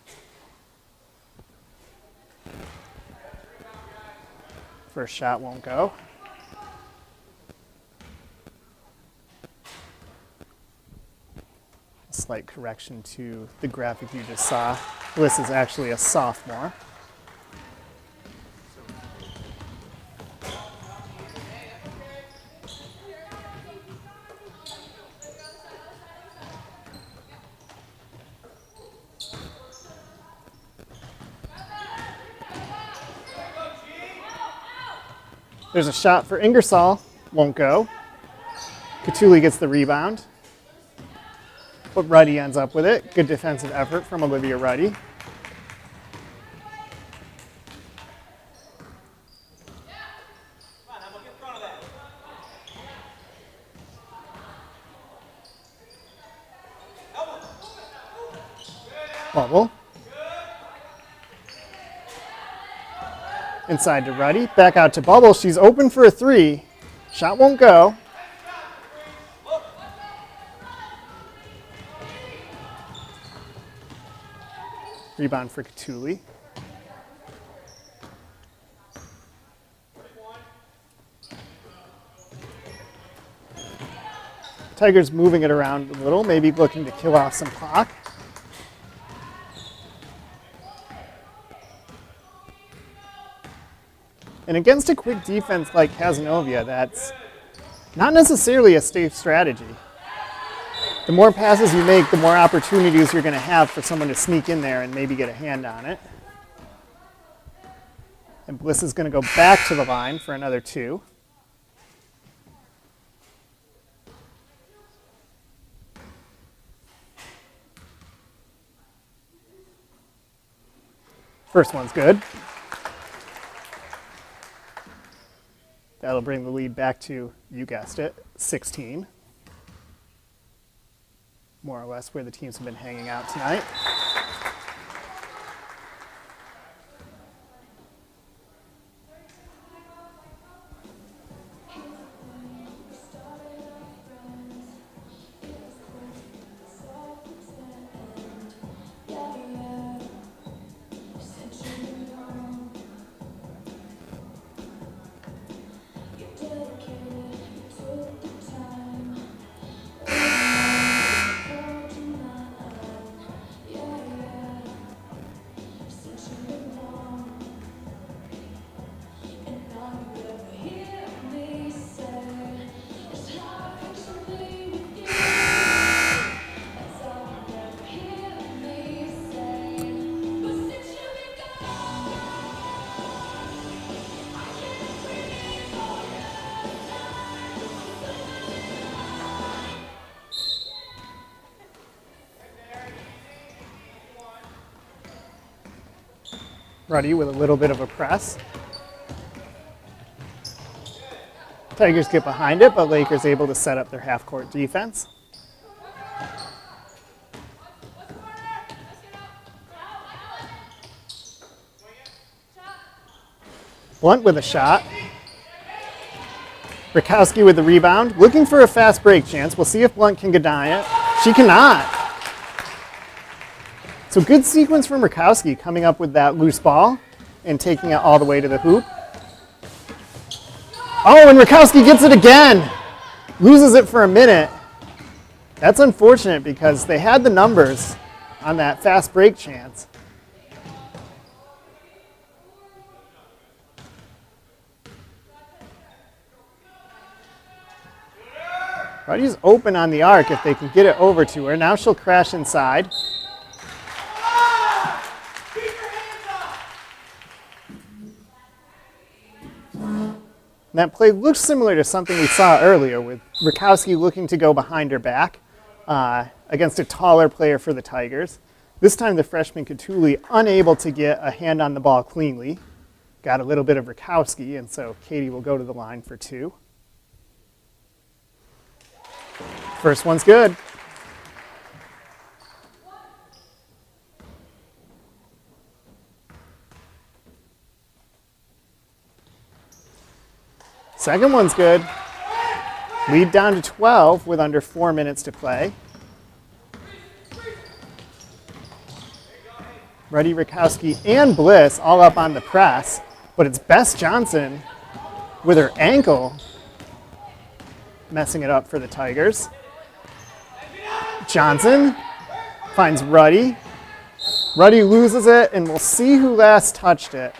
First shot won't go. A slight correction to the graphic you just saw. Bliss is actually a sophomore. There's a shot for Ingersoll, won't go. Cooley gets the rebound, but Ruddy ends up with it. Good defensive effort from Olivia Ruddy. Come on, I'm gonna get in front of that. Bubble. Inside to Ruddy, back out to Bubble. She's open for a 3. Shot won't go. Rebound for Catuli. Tigers moving it around a little, maybe looking to kill off some clock. And against a quick defense like Cazenovia, that's not necessarily a safe strategy. The more passes you make, the more opportunities you're going to have for someone to sneak in there and maybe get a hand on it. And Bliss is going to go back to the line for another 2. First one's good. That'll bring the lead back to, you guessed it, 16. More or less where the teams have been hanging out tonight. Ruddy with a little bit of a press. Tigers get behind it, but Lakers able to set up their half-court defense. Blunt with a shot. Rakowski with the rebound, looking for a fast break chance. We'll see if Blunt can deny it. She cannot. So good sequence from Rakowski coming up with that loose ball and taking it all the way to the hoop. Oh, and Rakowski gets it again. Loses it for a minute. That's unfortunate because they had the numbers on that fast break chance. Ruddy's open on the arc if they can get it over to her. Now she'll crash inside. And that play looks similar to something we saw earlier with Rakowski looking to go behind her back against a taller player for the Tigers. This time the freshman Catuli unable to get a hand on the ball cleanly. Got a little bit of Rakowski, and so Katie will go to the line for 2. First one's good. Second one's good. Lead down to 12 with under 4 minutes to play. Ruddy, Rakowski, and Bliss all up on the press, but it's Bess Johnson with her ankle messing it up for the Tigers. Johnson finds Ruddy. Ruddy loses it, and we'll see who last touched it.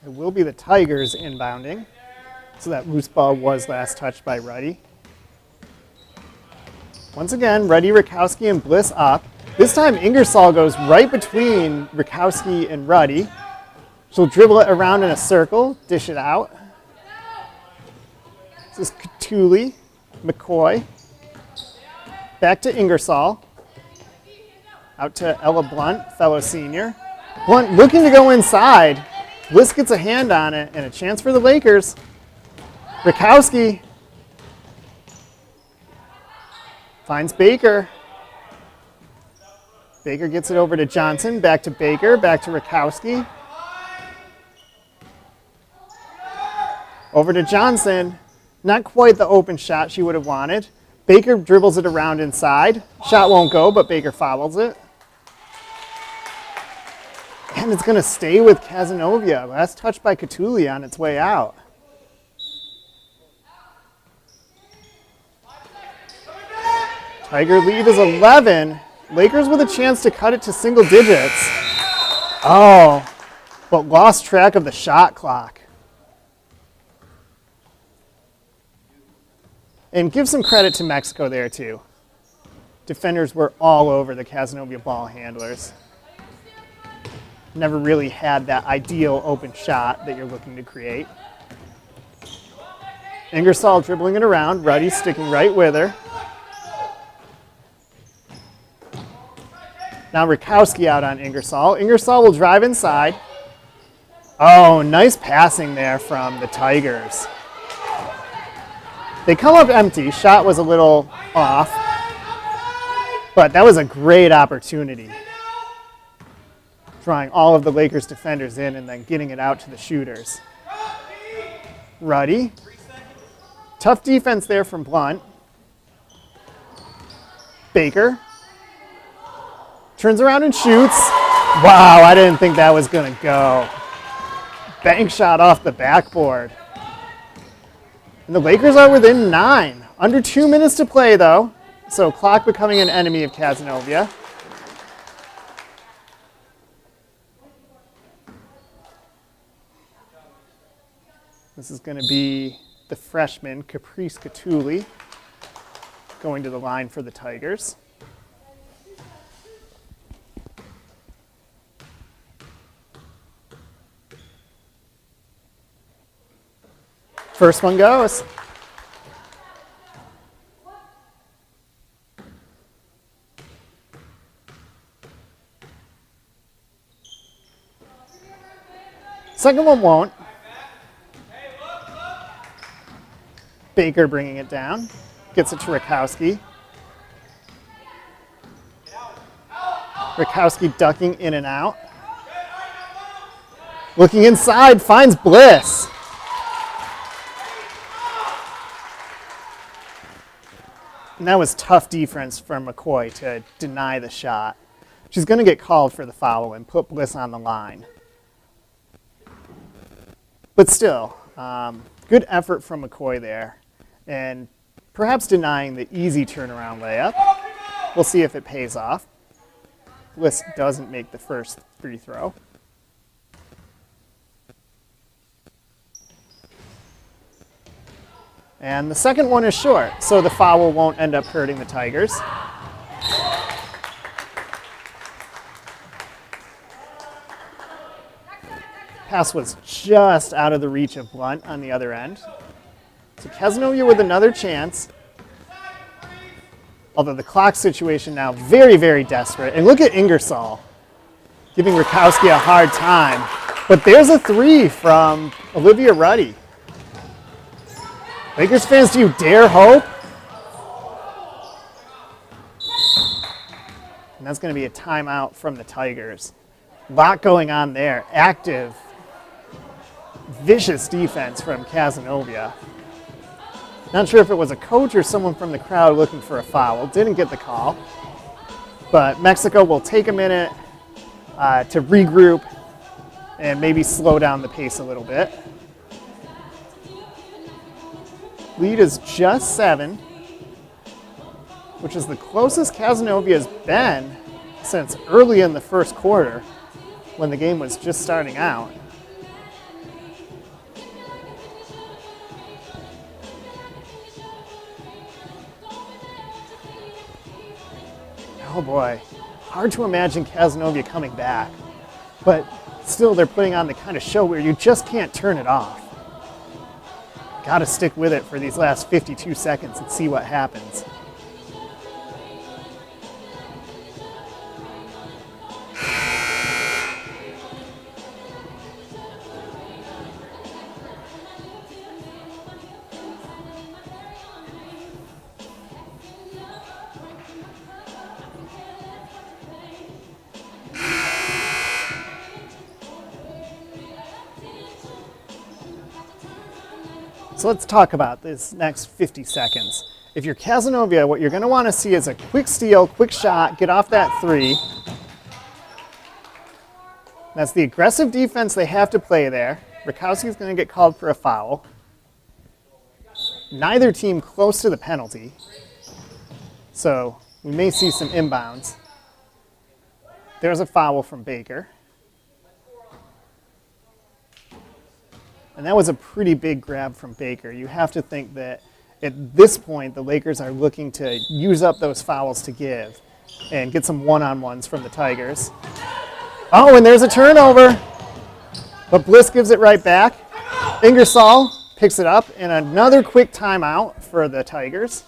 It will be the Tigers inbounding. So that loose ball was last touched by Ruddy. Once again, Ruddy, Rakowski, and Bliss up. This time Ingersoll goes right between Rakowski and Ruddy. She'll dribble it around in a circle, dish it out. This is Catuli, McCoy. Back to Ingersoll. Out to Ella Blunt, fellow senior. Blunt looking to go inside. Bliss gets a hand on it and a chance for the Lakers. Rakowski finds Baker. Baker gets it over to Johnson, back to Baker, back to Rakowski. Over to Johnson. Not quite the open shot she would have wanted. Baker dribbles it around inside. Shot won't go, but Baker fouls it. And it's going to stay with Cazenovia. Last touch by Catuli on its way out. Tiger lead is 11. Lakers with a chance to cut it to single digits. Oh, but lost track of the shot clock. And give some credit to Mexico there too. Defenders were all over the Cazenovia ball handlers. Never really had that ideal open shot that you're looking to create. Ingersoll dribbling it around. Ruddy sticking right with her. Now Rakowski out on Ingersoll. Ingersoll will drive inside. Oh, nice passing there from the Tigers. They come up empty. Shot was a little off. But that was a great opportunity. Drawing all of the Lakers defenders in and then getting it out to the shooters. Ruddy. Tough defense there from Blunt. Baker. Turns around and shoots. Wow, I didn't think that was going to go. Bank shot off the backboard. And the Lakers are within 9. Under 2 minutes to play, though. So clock becoming an enemy of Cazenovia. This is going to be the freshman, Caprice Catuli, going to the line for the Tigers. First one goes. Second one won't. Baker bringing it down. Gets it to Rakowski. Rakowski ducking in and out. Looking inside, finds Bliss. And that was tough defense from McCoy to deny the shot. She's going to get called for the foul and put Bliss on the line. But still, good effort from McCoy there. And perhaps denying the easy turnaround layup. We'll see if it pays off. Bliss doesn't make the first free throw. And the second one is short, so the foul won't end up hurting the Tigers. Pass was just out of the reach of Blunt on the other end. So Cazenovia with another chance. Although the clock situation now very, very desperate. And look at Ingersoll giving Rakowski a hard time. But there's a three from Olivia Ruddy. Lakers fans, do you dare hope? And that's going to be a timeout from the Tigers. A lot going on there. Active, vicious defense from Cazenovia. Not sure if it was a coach or someone from the crowd looking for a foul. Didn't get the call. But Mexico will take a minute to regroup and maybe slow down the pace a little bit. Lead is just 7, which is the closest Cazenovia has been since early in the first quarter when the game was just starting out. Oh boy, hard to imagine Cazenovia coming back. But still, they're putting on the kind of show where you just can't turn it off. Got to stick with it for these last 52 seconds and see what happens. So let's talk about this next 50 seconds. If you're Cazenovia, what you're going to want to see is a quick steal, quick shot, get off that three. That's the aggressive defense they have to play there. Rakowski's going to get called for a foul. Neither team close to the penalty. So we may see some inbounds. There's a foul from Baker. And that was a pretty big grab from Baker. You have to think that at this point, the Lakers are looking to use up those fouls to give and get some one-on-ones from the Tigers. Oh, and there's a turnover. But Bliss gives it right back. Ingersoll picks it up, and another quick timeout for the Tigers.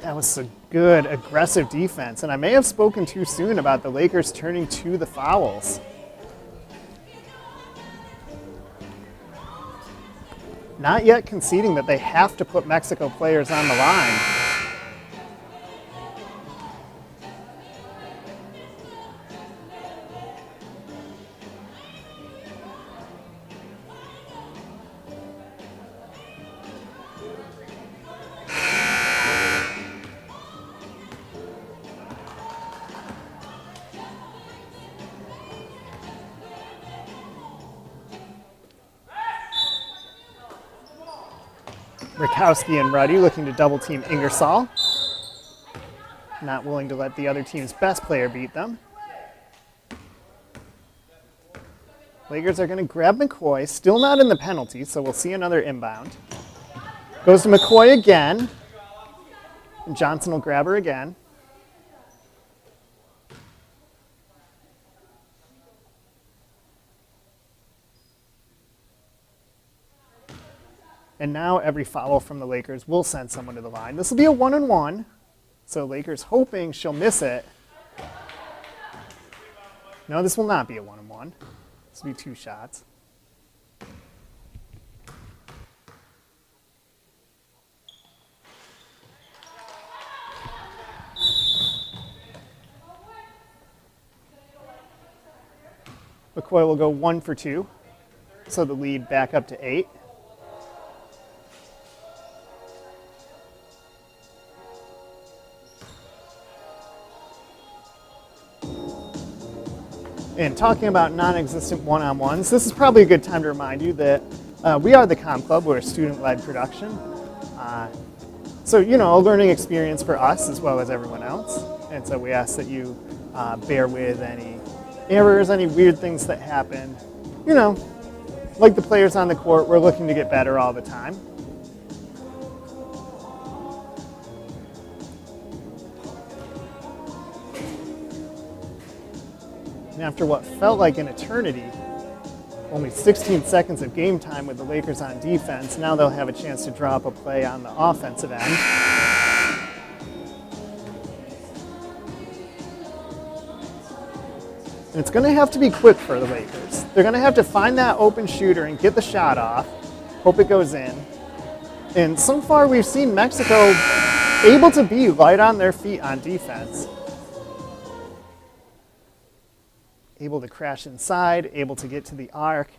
That was a good, aggressive defense. And I may have spoken too soon about the Lakers turning to the fouls. Not yet conceding that they have to put Mexico players on the line. Rakowski and Ruddy looking to double team Ingersoll. Not willing to let the other team's best player beat them. Lakers are going to grab McCoy, still not in the penalty, so we'll see another inbound. Goes to McCoy again. And Johnson will grab her again. And now every foul from the Lakers will send someone to the line. This will be a one-on-one, so Lakers hoping she'll miss it. No, this will not be a one-on-one. This will be two shots. McCoy will go 1 for 2, so the lead back up to 8. And talking about non-existent one-on-ones, this is probably a good time to remind you that we are the Com Club. We're a student-led production. So, you know, a learning experience for us as well as everyone else. And so we ask that you bear with any errors, any weird things that happen. You know, like the players on the court, we're looking to get better all the time. And after what felt like an eternity, only 16 seconds of game time with the Lakers on defense, now they'll have a chance to draw up a play on the offensive end. And it's going to have to be quick for the Lakers. They're going to have to find that open shooter and get the shot off, hope it goes in. And so far we've seen Mexico able to be light on their feet on defense. Able to crash inside, able to get to the arc,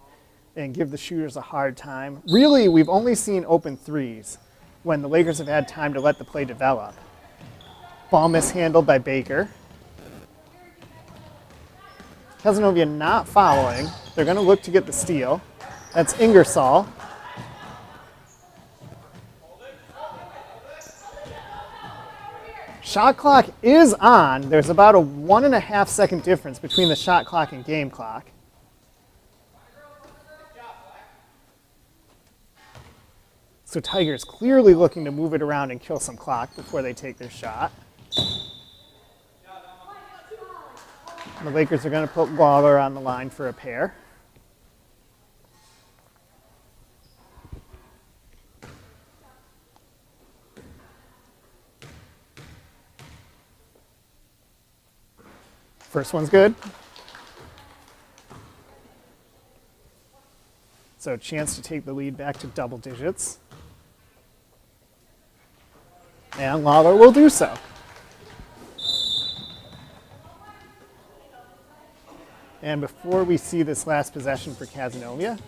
and give the shooters a hard time. Really, we've only seen open threes when the Lakers have had time to let the play develop. Ball mishandled by Baker. Cazenovia not following. They're going to look to get the steal. That's Ingersoll. Shot clock is on. There's about a 1.5 second difference between the shot clock and game clock. So Tigers clearly looking to move it around and kill some clock before they take their shot. And the Lakers are going to put Lawler on the line for a pair. First one's good. So a chance to take the lead back to double digits. And Lawler will do so. And before we see this last possession for Cazenovia,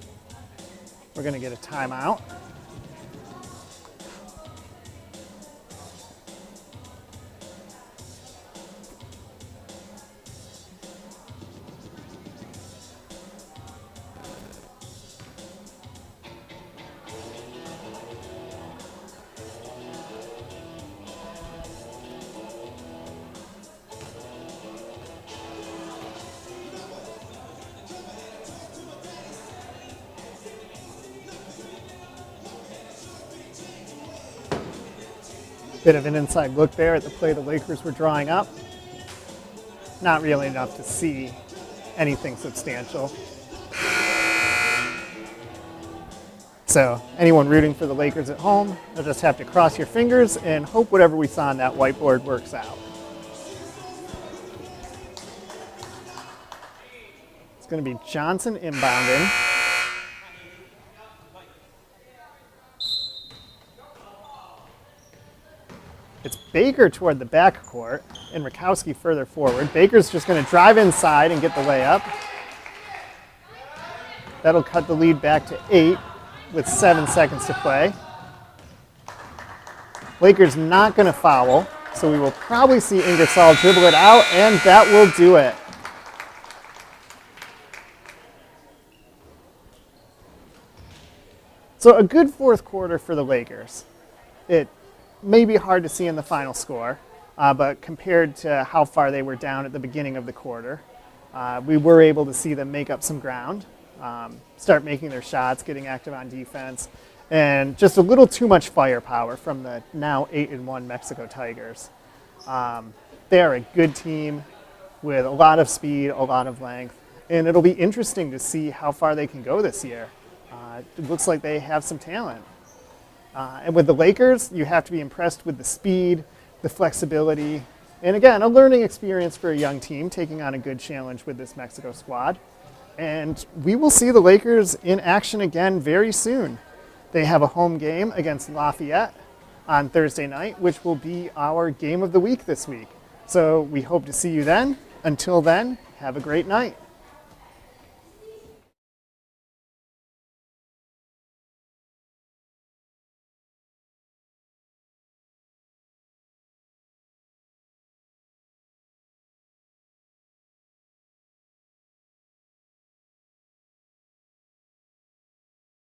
we're going to get a timeout. Bit of an inside look there at the play the Lakers were drawing up. Not really enough to see anything substantial. So anyone rooting for the Lakers at home, you'll just have to cross your fingers and hope whatever we saw on that whiteboard works out. It's going to be Johnson inbounding. It's Baker toward the backcourt and Rakowski further forward. Baker's just going to drive inside and get the layup. That'll cut the lead back to 8 with 7 seconds to play. Lakers not going to foul, so we will probably see Ingersoll dribble it out, and that will do it. So a good fourth quarter for the Lakers. It may be hard to see in the final score, but compared to how far they were down at the beginning of the quarter, we were able to see them make up some ground, start making their shots, getting active on defense, and just a little too much firepower from the now 8-1 Mexico Tigers. They are a good team with a lot of speed, a lot of length, and it'll be interesting to see how far they can go this year. It looks like they have some talent. And with the Lakers, you have to be impressed with the speed, the flexibility, and again, a learning experience for a young team taking on a good challenge with this Mexico squad. And we will see the Lakers in action again very soon. They have a home game against Lafayette on Thursday night, which will be our game of the week this week. So we hope to see you then. Until then, have a great night.